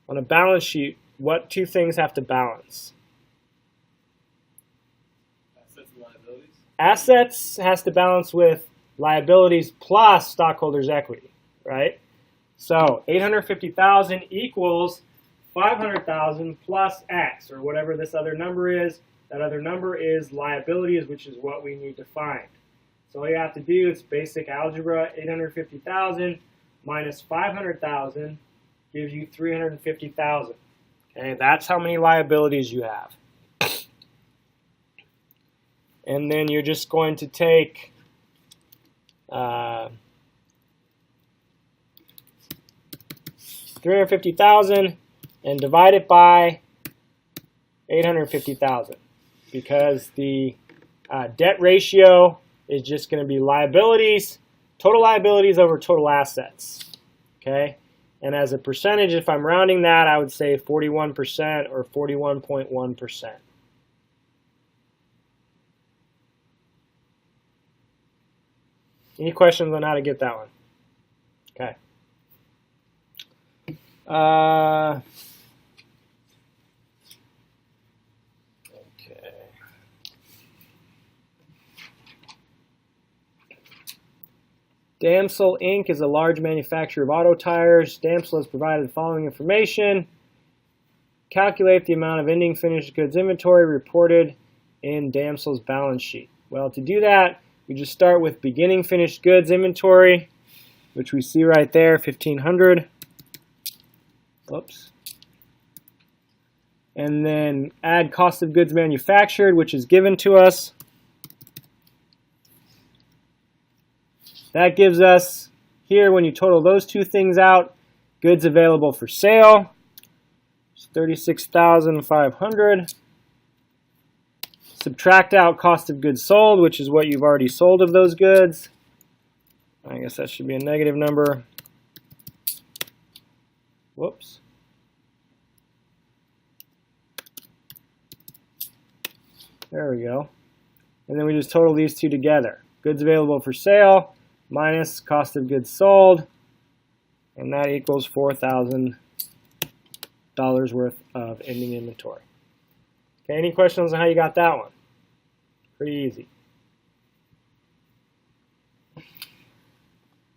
On a balance sheet, what two things have to balance? Assets and liabilities. Assets has to balance with liabilities plus stockholders' equity, right? So 850,000 equals 500,000 plus X, or whatever this other number is. That other number is liabilities, which is what we need to find. So all you have to do is basic algebra. 850,000 minus 500,000 gives you 350,000. Okay, that's how many liabilities you have. And then you're just going to take $350,000 and divide it by 850,000, because the debt ratio is just going to be liabilities, total liabilities over total assets. Okay, and as a percentage, if I'm rounding that, I would say 41% or 41.1%. Any questions on how to get that one? Okay. Okay. Damsel Inc. is a large manufacturer of auto tires. Damsel has provided the following information. Calculate the amount of ending finished goods inventory reported in Damsel's balance sheet. Well, to do that, we just start with beginning finished goods inventory, which we see right there, 1,500. Whoops. And then add cost of goods manufactured, which is given to us. That gives us, here, when you total those two things out, goods available for sale, 36,500. Subtract out cost of goods sold, which is what you've already sold of those goods. I guess that should be a negative number. Whoops. There we go. And then we just total these two together. Goods available for sale minus cost of goods sold. And that equals $4,000 worth of ending inventory. Okay, any questions on how you got that one? Pretty easy.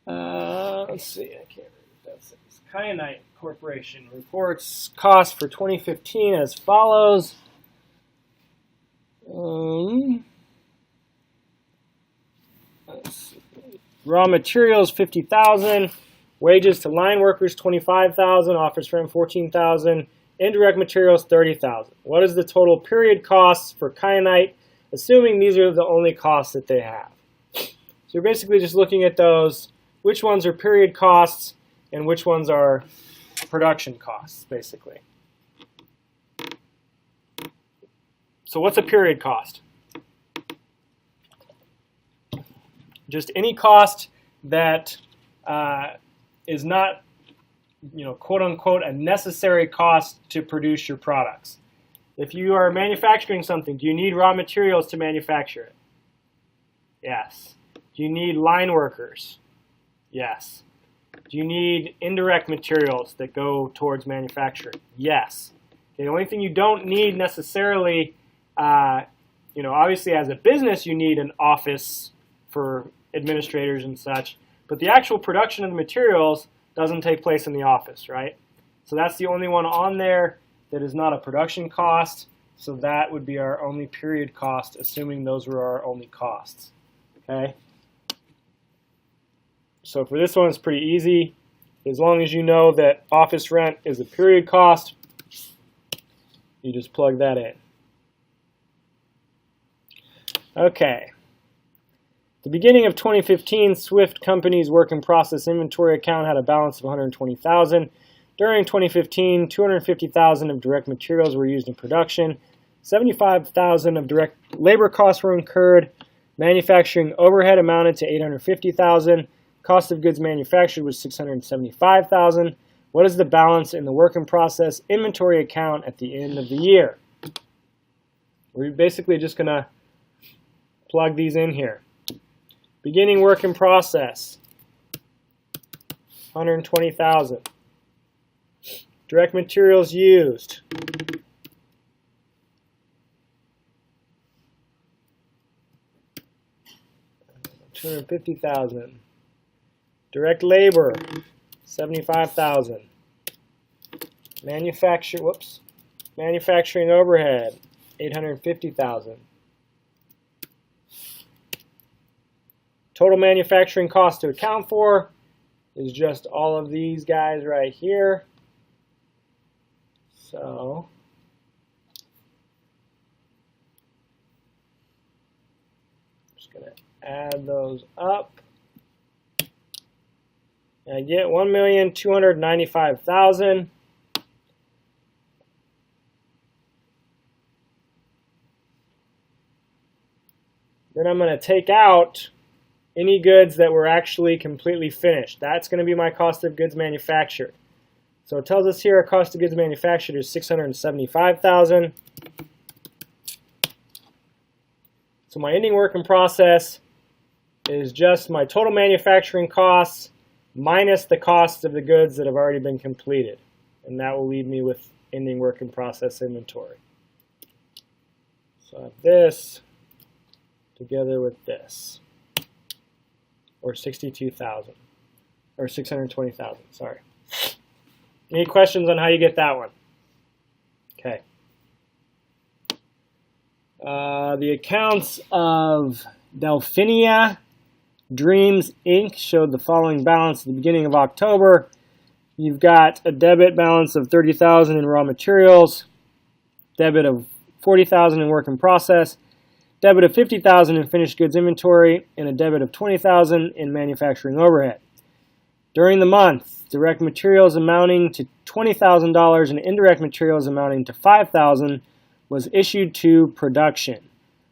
Let's see, I can't read what that says. Kyanite Corporation reports costs for 2015 as follows. Let's see. Raw materials 50,000, wages to line workers 25,000, office rent 14,000, indirect materials 30,000. What is the total period costs for Kyanite, assuming these are the only costs that they have? So you're basically just looking at those, which ones are period costs and which ones are production costs, basically. So what's a period cost? Just any cost that is not, quote unquote, a necessary cost to produce your products. If you are manufacturing something, do you need raw materials to manufacture it? Yes. Do you need line workers? Yes. Do you need indirect materials that go towards manufacturing? Yes. Okay, the only thing you don't need necessarily, obviously as a business you need an office for administrators and such, but the actual production of the materials doesn't take place in the office, right? So that's the only one on there that is not a production cost, so that would be our only period cost, assuming those were our only costs, okay? So for this one, it's pretty easy. As long as you know that office rent is a period cost, you just plug that in. Okay. The beginning of 2015, Swift Company's work in process inventory account had a balance of 120,000. During 2015, 250,000 of direct materials were used in production. 75,000 of direct labor costs were incurred. Manufacturing overhead amounted to 850,000. Cost of goods manufactured was 675,000. What is the balance in the work in process inventory account at the end of the year? We're basically just going to plug these in here. Beginning work in process, 120,000. Direct materials used, 250,000. Direct labor, 75,000. Manufacturing overhead, 850,000. Total manufacturing cost to account for is just all of these guys right here. So I'm just going to add those up. I get 1,295,000. Then I'm going to take out any goods that were actually completely finished. That's going to be my cost of goods manufactured. So it tells us here our cost of goods manufactured is 675,000. So my ending work in process is just my total manufacturing costs minus the costs of the goods that have already been completed. And that will leave me with ending work in process inventory. So I have this together with this, or 62,000, or 620,000, sorry. Any questions on how you get that one? Okay. The accounts of Delphinia Dreams Inc. showed the following balance at the beginning of October. You've got a debit balance of 30,000 in raw materials, debit of 40,000 in work in process, debit of 50,000 in finished goods inventory, and a debit of 20,000 in manufacturing overhead. During the month, direct materials amounting to $20,000 and indirect materials amounting to $5,000 was issued to production.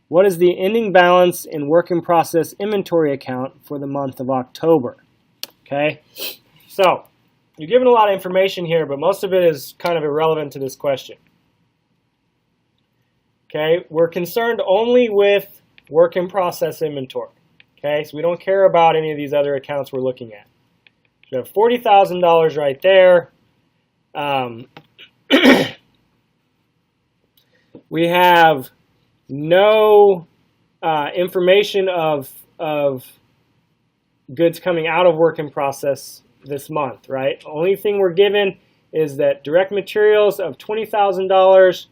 What is the ending balance in work in process inventory account for the month of October? Okay, so you're given a lot of information here, but most of it is kind of irrelevant to this question. Okay, we're concerned only with work in process inventory. Okay, so we don't care about any of these other accounts we're looking at. So we have $40,000 right there. We have no information of goods coming out of work in process this month, right? Only thing we're given is that direct materials of $20,000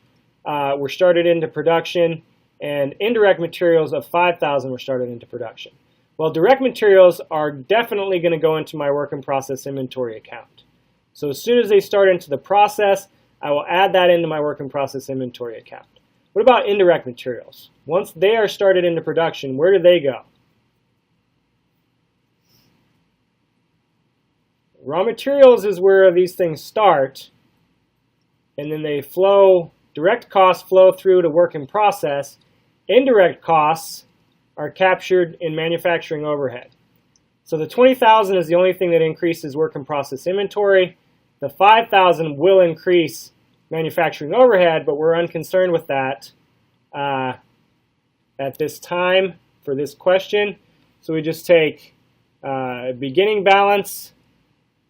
were started into production, and indirect materials of $5,000 were started into production. Well, direct materials are definitely going to go into my work in process inventory account. So as soon as they start into the process, I will add that into my work in process inventory account. What about indirect materials? Once they are started into production, where do they go? Raw materials is where these things start, and then they flow. Direct costs flow through to work in process. Indirect costs are captured in manufacturing overhead. So the 20,000 is the only thing that increases work in process inventory. The 5,000 will increase manufacturing overhead, but we're unconcerned with that at this time for this question. So we just take beginning balance,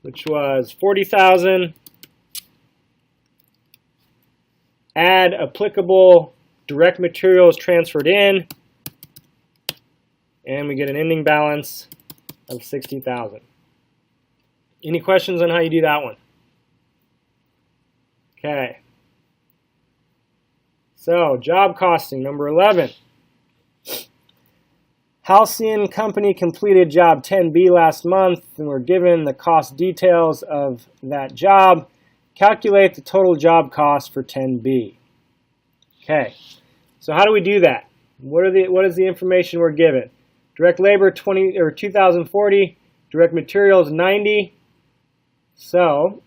which was 40,000, add applicable direct materials transferred in, and we get an ending balance of 60,000. Any questions on how you do that one? Okay. So, job costing, number 11. Halcyon Company completed job 10B last month, and we're given the cost details of that job. Calculate the total job cost for 10B. Okay, so how do we do that? What is the information we're given? Direct labor 2,040, direct materials 90. So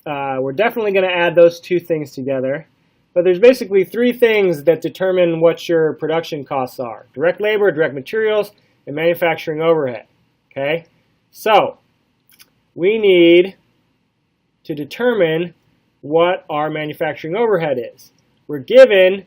we're definitely going to add those two things together. But there's basically three things that determine what your production costs are: direct labor, direct materials, and manufacturing overhead. Okay? So we need to determine what our manufacturing overhead is. We're given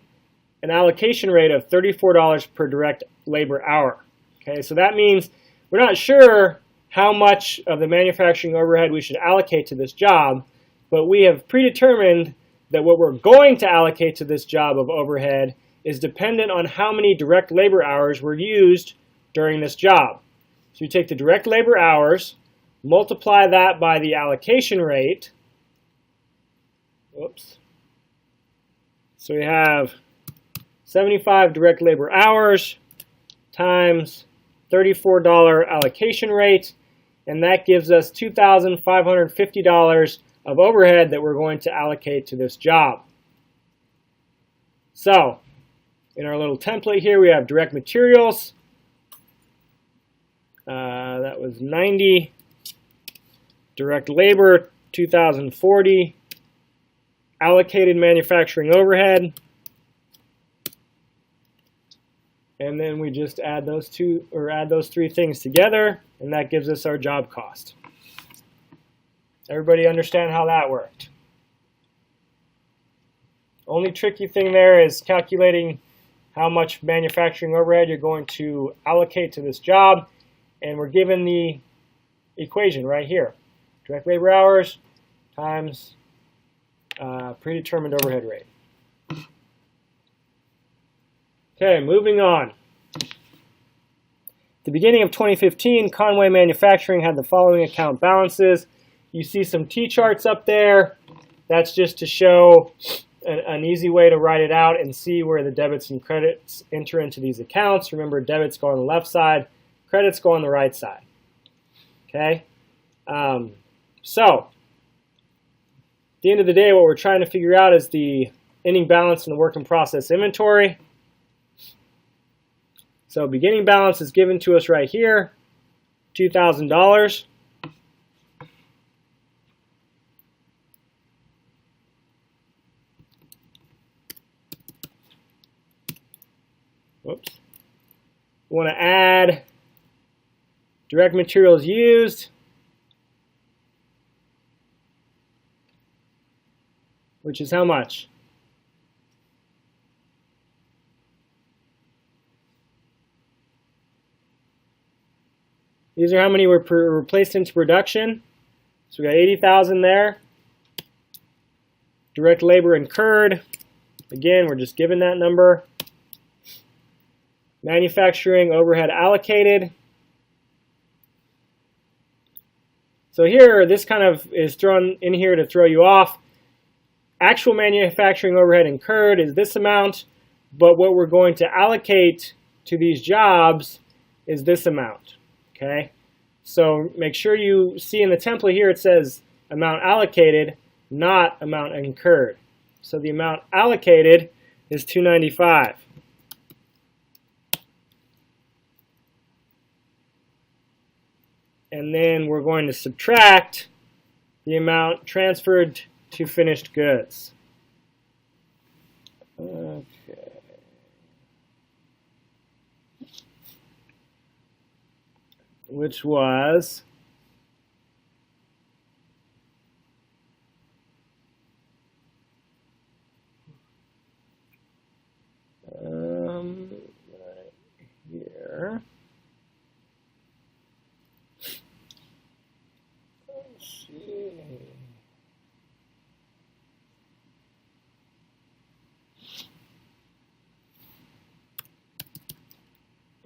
an allocation rate of $34 per direct labor hour. Okay, so that means we're not sure how much of the manufacturing overhead we should allocate to this job, but we have predetermined that what we're going to allocate to this job of overhead is dependent on how many direct labor hours were used during this job. So you take the direct labor hours, multiply that by the allocation rate. Whoops. So we have 75 direct labor hours times $34 allocation rate, and that gives us $2,550 of overhead that we're going to allocate to this job. So in our little template here, we have direct materials. That was 90. Direct labor, 2,040. Allocated manufacturing overhead. And then we just add those three things together, and that gives us our job cost. Everybody understand how that worked? Only tricky thing there is calculating how much manufacturing overhead you're going to allocate to this job, and we're given the equation right here. Direct labor hours times predetermined overhead rate. Okay, moving on. At the beginning of 2015, Conway Manufacturing had the following account balances. You see some T-charts up there. That's just to show an easy way to write it out and see where the debits and credits enter into these accounts. Remember, debits go on the left side, credits go on the right side. Okay? So, at the end of the day, what we're trying to figure out is the ending balance in the work in process inventory. So beginning balance is given to us right here, $2,000. Whoops. We want to add direct materials used, which is how much? These are how many were placed into production. So we got 80,000 there. Direct labor incurred. Again, we're just given that number. Manufacturing overhead allocated. So here, this kind of is thrown in here to throw you off. Actual manufacturing overhead incurred is this amount, but what we're going to allocate to these jobs is this amount. Okay, so make sure you see in the template here it says amount allocated, not amount incurred. So the amount allocated is $295. And then we're going to subtract the amount transferred to finished goods. Okay. Which was right here. Let's see.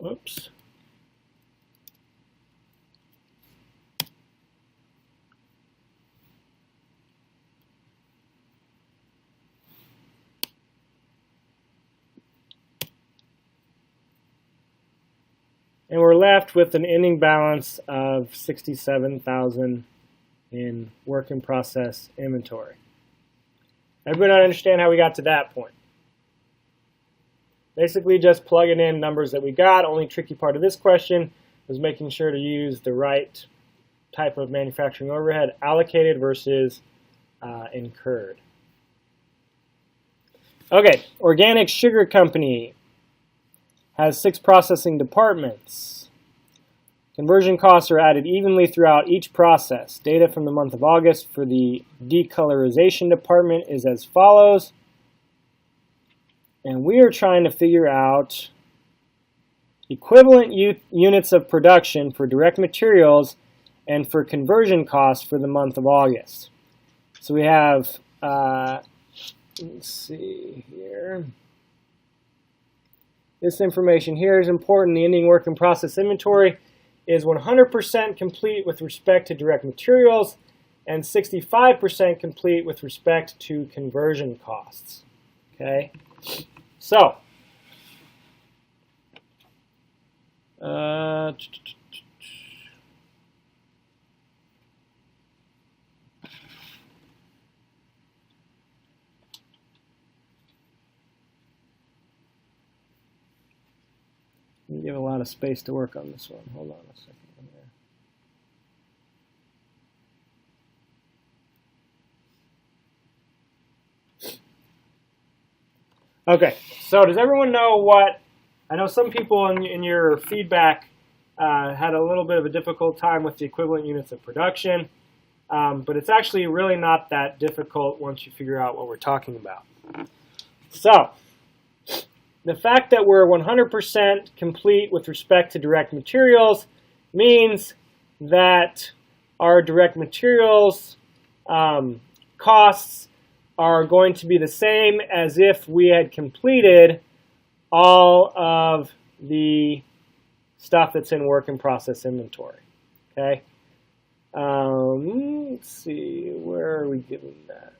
Oops. And we're left with an ending balance of 67,000 in work in process inventory. Everybody understand how we got to that point? Basically just plugging in numbers that we got. Only tricky part of this question was making sure to use the right type of manufacturing overhead, allocated versus incurred. Okay, Organic Sugar Company has 6 processing departments. Conversion costs are added evenly throughout each process. Data from the month of August for the decolorization department is as follows. And we are trying to figure out equivalent units of production for direct materials and for conversion costs for the month of August. So we have, let's see here. This information here is important. The ending work in process inventory is 100% complete with respect to direct materials and 65% complete with respect to conversion costs. Okay, so you have a lot of space to work on this one. Hold on a second here. Okay, so does everyone know what, I know some people in your feedback had a little bit of a difficult time with the equivalent units of production, but it's actually really not that difficult once you figure out what we're talking about. So, the fact that we're 100% complete with respect to direct materials means that our direct materials costs are going to be the same as if we had completed all of the stuff that's in work in process inventory. Okay. Let's see, where are we given that?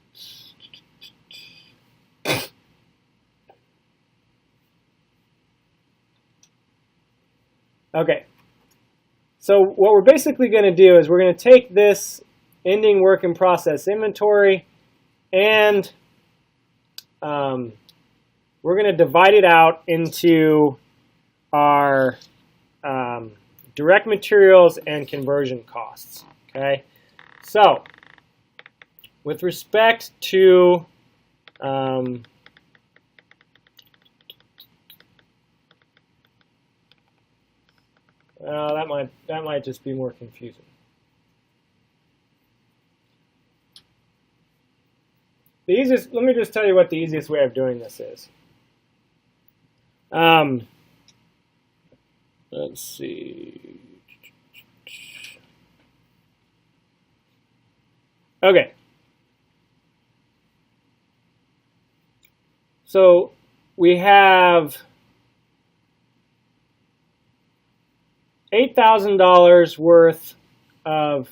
Okay, so what we're basically going to do is we're going to take this ending work in process inventory and we're going to divide it out into our direct materials and conversion costs. Okay, so with respect to that might just be more confusing. Let me just tell you what the easiest way of doing this is. Let's see. Okay. So we have $8,000 worth of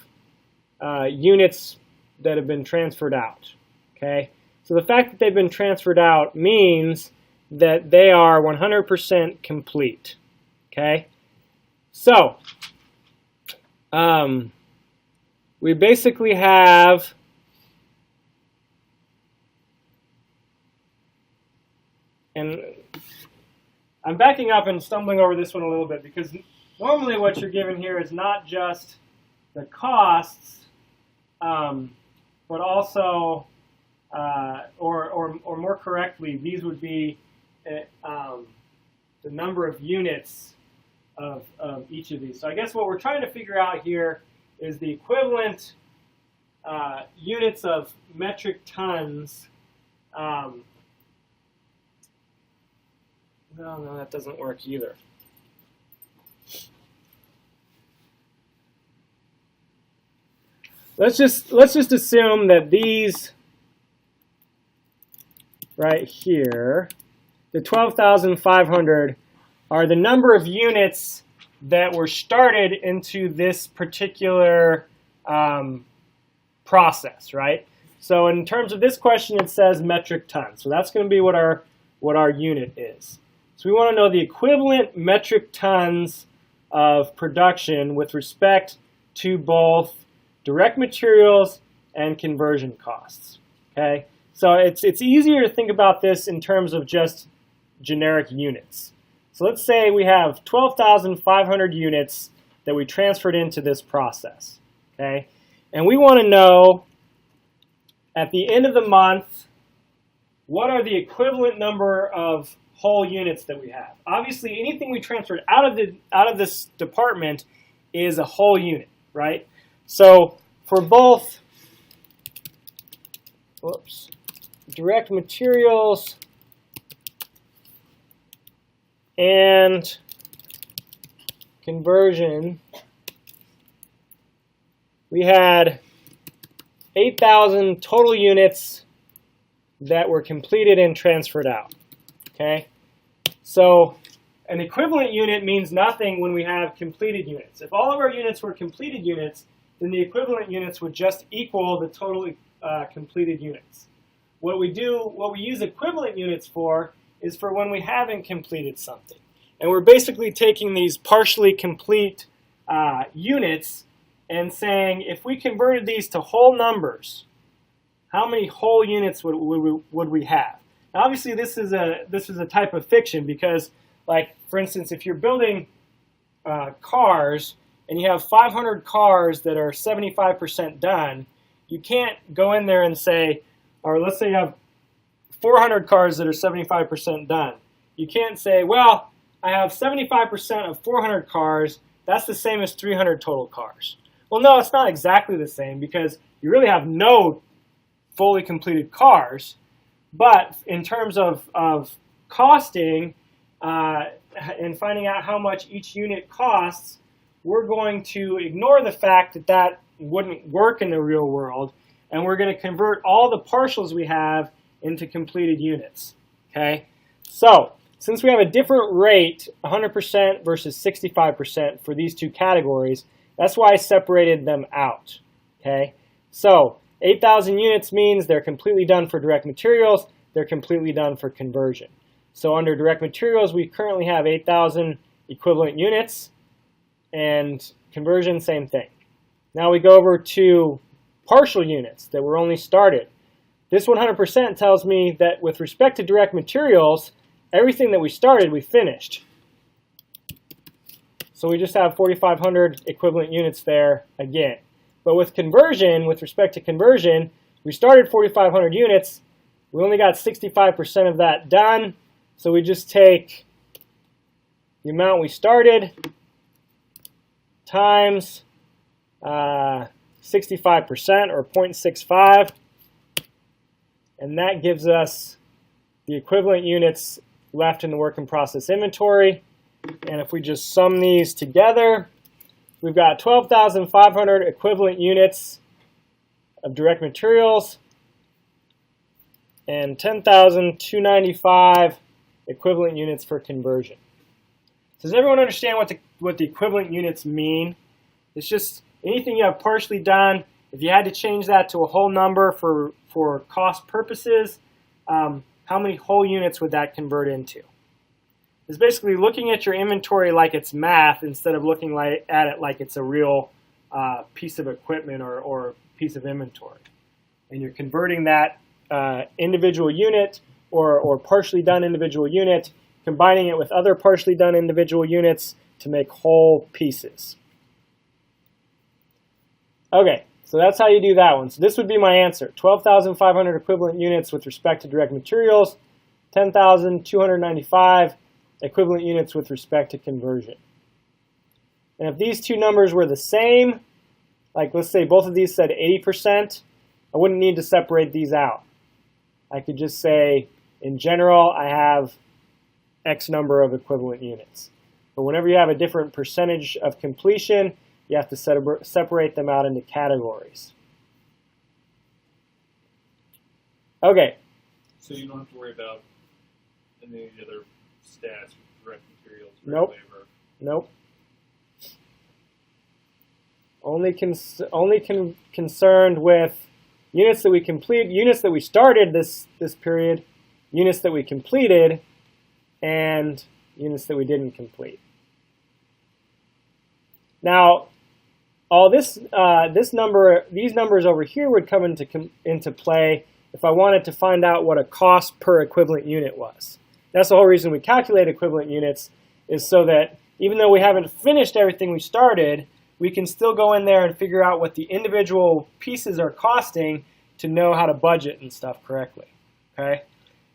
units that have been transferred out. Okay, so the fact that they've been transferred out means that they are 100% complete. Okay, so we basically have and I'm backing up and stumbling over this one a little bit because normally what you're given here is not just the costs, but also, or more correctly, these would be the number of units of each of these. So I guess what we're trying to figure out here is the equivalent units of metric tons. No, that doesn't work either. Let's just assume that these right here, the 12,500, are the number of units that were started into this particular process, right? So in terms of this question, it says metric tons. So that's going to be what our unit is. So we want to know the equivalent metric tons of production with respect to both direct materials and conversion costs. Okay, so it's easier to think about this in terms of just generic units. So let's say we have 12,500 units that we transferred into this process. Okay, and we want to know at the end of the month, what are the equivalent number of whole units that we have? Obviously, anything we transferred out of this department is a whole unit, right? So for both direct materials and conversion, we had 8,000 total units that were completed and transferred out. Okay? So an equivalent unit means nothing when we have completed units. If all of our units were completed units, then the equivalent units would just equal the total completed units. What we use equivalent units for is for when we haven't completed something. And we're basically taking these partially complete units and saying, if we converted these to whole numbers, how many whole units would we have? Now, obviously, this is a type of fiction because, like, for instance, if you're building cars and you have 500 cars that are 75% done, you can't go in there and say, or let's say you have 400 cars that are 75% done. You can't say, well, I have 75% of 400 cars. That's the same as 300 total cars. Well, no, it's not exactly the same because you really have no fully completed cars. But in terms of costing and finding out how much each unit costs, we're going to ignore the fact that that wouldn't work in the real world, and we're going to convert all the partials we have into completed units. Okay? So, since we have a different rate, 100% versus 65% for these two categories, that's why I separated them out. Okay? So, 8,000 units means they're completely done for direct materials, they're completely done for conversion. So under direct materials, we currently have 8,000 equivalent units, and conversion, same thing. Now we go over to partial units that were only started. This 100% tells me that with respect to direct materials, everything that we started, we finished. So we just have 4,500 equivalent units there again. But with conversion, with respect to conversion, we started 4,500 units. We only got 65% of that done. So we just take the amount we started times 65% or 0.65. And that gives us the equivalent units left in the work in process inventory. And if we just sum these together, we've got 12,500 equivalent units of direct materials and 10,295 equivalent units for conversion. Does everyone understand what the equivalent units mean? It's just anything you have partially done. If you had to change that to a whole number for cost purposes, how many whole units would that convert into? It's basically looking at your inventory like it's math instead of looking at it like it's a real piece of equipment or piece of inventory. And you're converting that individual unit or partially done individual unit, combining it with other partially done individual units to make whole pieces. Okay, so that's how you do that one. So this would be my answer. 12,500 equivalent units with respect to direct materials, 10,295 equivalent units with respect to conversion. And if these two numbers were the same, like let's say both of these said 80%, I wouldn't need to separate these out. I could just say, in general, I have X number of equivalent units. But whenever you have a different percentage of completion, you have to separate them out into categories. Okay. So you don't have to worry about any of the other stats, direct materials, Nope. labor. Nope. Only concerned with units that we complete, units that we started this period, units that we completed, and units that we didn't complete. Now, all these numbers over here would come into play if I wanted to find out what a cost per equivalent unit was. That's the whole reason we calculate equivalent units, is so that even though we haven't finished everything we started, we can still go in there and figure out what the individual pieces are costing to know how to budget and stuff correctly. Okay,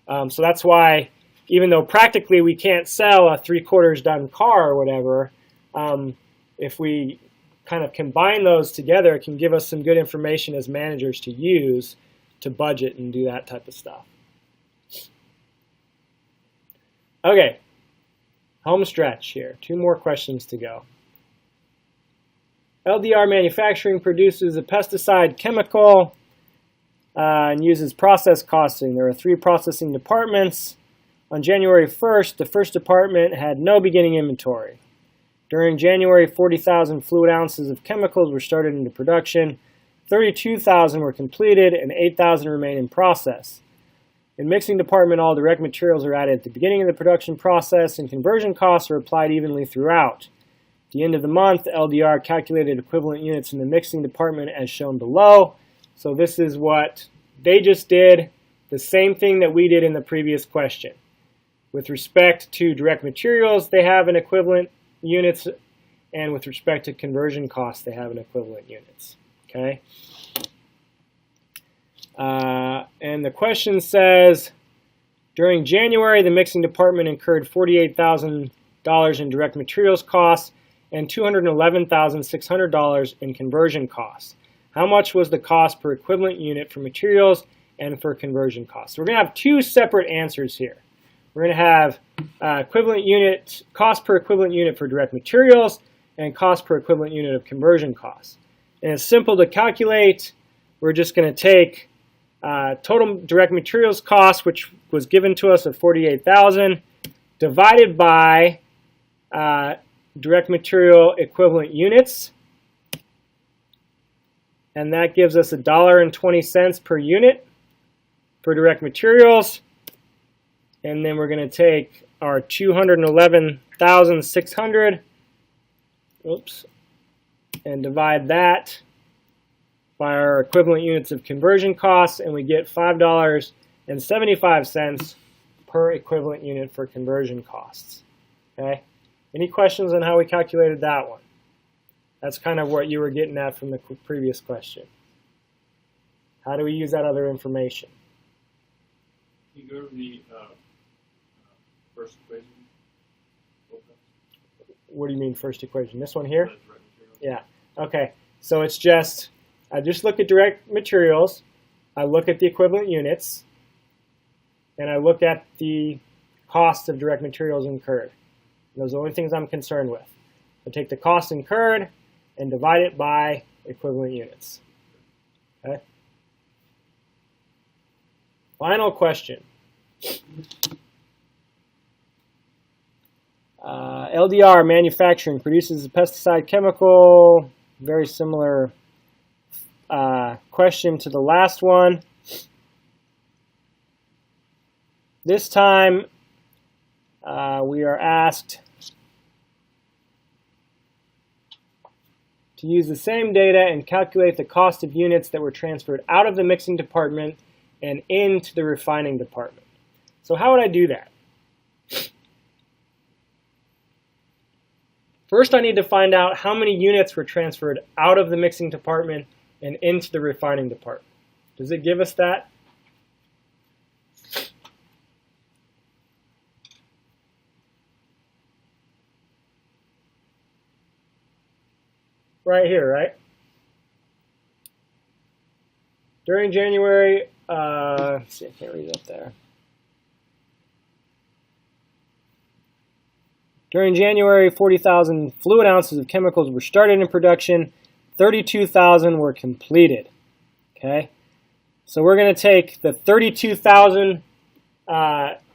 so that's why, even though practically we can't sell a 3/4 done car or whatever, if we kind of combine those together, it can give us some good information as managers to use to budget and do that type of stuff. Okay, home stretch here. 2 more questions to go. LDR Manufacturing produces a pesticide chemical and uses process costing. There are 3 processing departments. On January 1st, the first department had no beginning inventory. During January, 40,000 fluid ounces of chemicals were started into production. 32,000 were completed and 8,000 remain in process. In mixing department, all direct materials are added at the beginning of the production process, and conversion costs are applied evenly throughout. At the end of the month, LDR calculated equivalent units in the mixing department as shown below. So this is what they just did, the same thing that we did in the previous question. With respect to direct materials, they have an equivalent units, and with respect to conversion costs, they have an equivalent units. Okay. And the question says, during January, the mixing department incurred $48,000 in direct materials costs and $211,600 in conversion costs. How much was the cost per equivalent unit for materials and for conversion costs? So we're going to have 2 separate answers here. We're going to have equivalent unit, cost per equivalent unit for direct materials and cost per equivalent unit of conversion costs. And it's simple to calculate. We're just going to take total direct materials cost, which was given to us of $48,000, divided by direct material equivalent units, and that gives us $1.20 per unit for direct materials. And then we're going to take our 211,600, and divide that by our equivalent units of conversion costs, and we get $5.75 per equivalent unit for conversion costs. Okay? Any questions on how we calculated that one? That's kind of what you were getting at from the previous question. How do we use that other information? Can you go to the first equation? What do you mean first equation? This one here? Yeah. Okay. So it's just, I just look at direct materials, I look at the equivalent units, and I look at the cost of direct materials incurred. Those are the only things I'm concerned with. I take the cost incurred and divide it by equivalent units. Okay. Final question. LDR Manufacturing produces a pesticide chemical. Very similar question to the last one. This time we are asked to use the same data and calculate the cost of units that were transferred out of the mixing department and into the refining department. So how would I do that? First, I need to find out how many units were transferred out of the mixing department and into the refining department. Does it give us that? Right here, right? During January, let's see, I can't read it up there. During January, 40,000 fluid ounces of chemicals were started in production. 32,000 were completed. Okay, so we're going to take the 32,000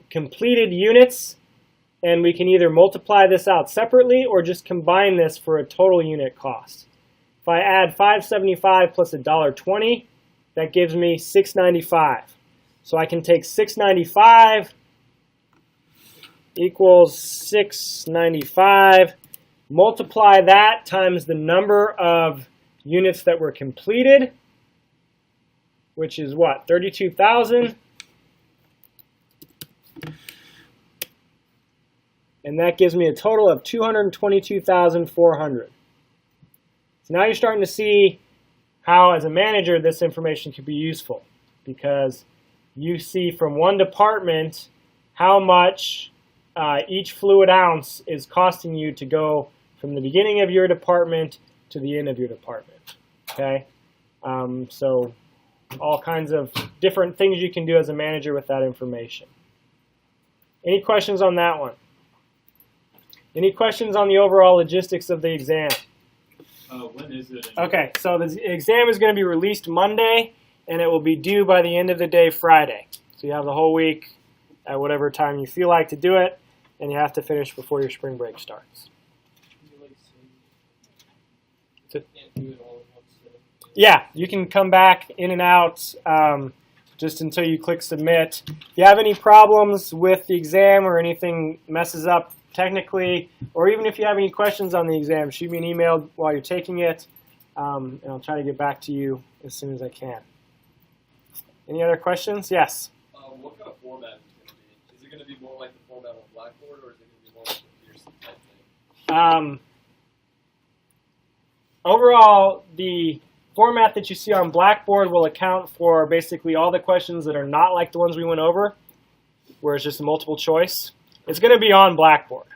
completed units, and we can either multiply this out separately or just combine this for a total unit cost. If I add $5.75 plus $1.20, that gives me $6.95. So I can take $6.95 equals $6.95, multiply that times the number of units that were completed, which is what, 32,000? And that gives me a total of 222,400. So now you're starting to see how, as a manager, this information could be useful, because you see from one department how much each fluid ounce is costing you to go from the beginning of your department to the end of your department. Okay, so all kinds of different things you can do as a manager with that information. Any questions on that one? Any questions on the overall logistics of the exam? When is it? Okay, so the exam is going to be released Monday, and it will be due by the end of the day Friday. So you have the whole week at whatever time you feel like to do it, and you have to finish before your spring break starts. Yeah, you can come back in and out just until you click submit. If you have any problems with the exam or anything messes up technically, or even if you have any questions on the exam, shoot me an email while you're taking it, and I'll try to get back to you as soon as I can. Any other questions? Yes? What kind of format is it going to be? Is it going to be more like the format on Blackboard, or is it going to be more like the Pearson type thing? Overall, the format that you see on Blackboard will account for basically all the questions that are not like the ones we went over, where it's just a multiple choice. It's going to be on Blackboard.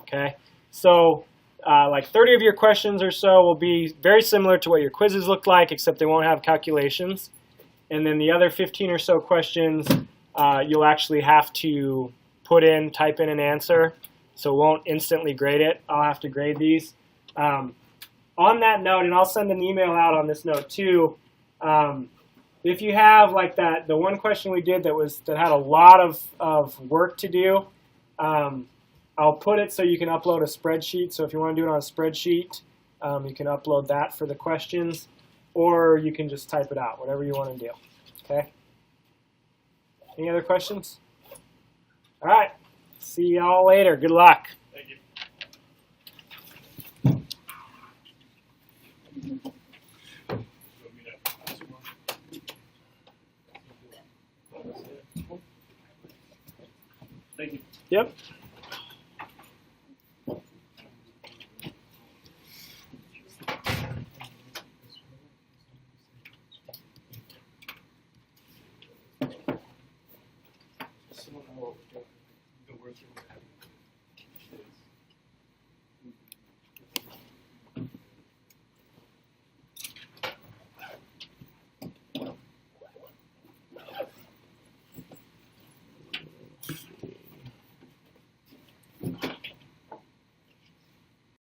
Okay, so like 30 of your questions or so will be very similar to what your quizzes look like, except they won't have calculations. And then the other 15 or so questions, you'll actually have to type in an answer, so it won't instantly grade it. I'll have to grade these. On that note, and I'll send an email out on this note too, if you have like the one question we did that had a lot of work to do, I'll put it so you can upload a spreadsheet. So if you want to do it on a spreadsheet, you can upload that for the questions, or you can just type it out, whatever you want to do. Okay? Any other questions? All right. See y'all later. Good luck. Thank you. Yep.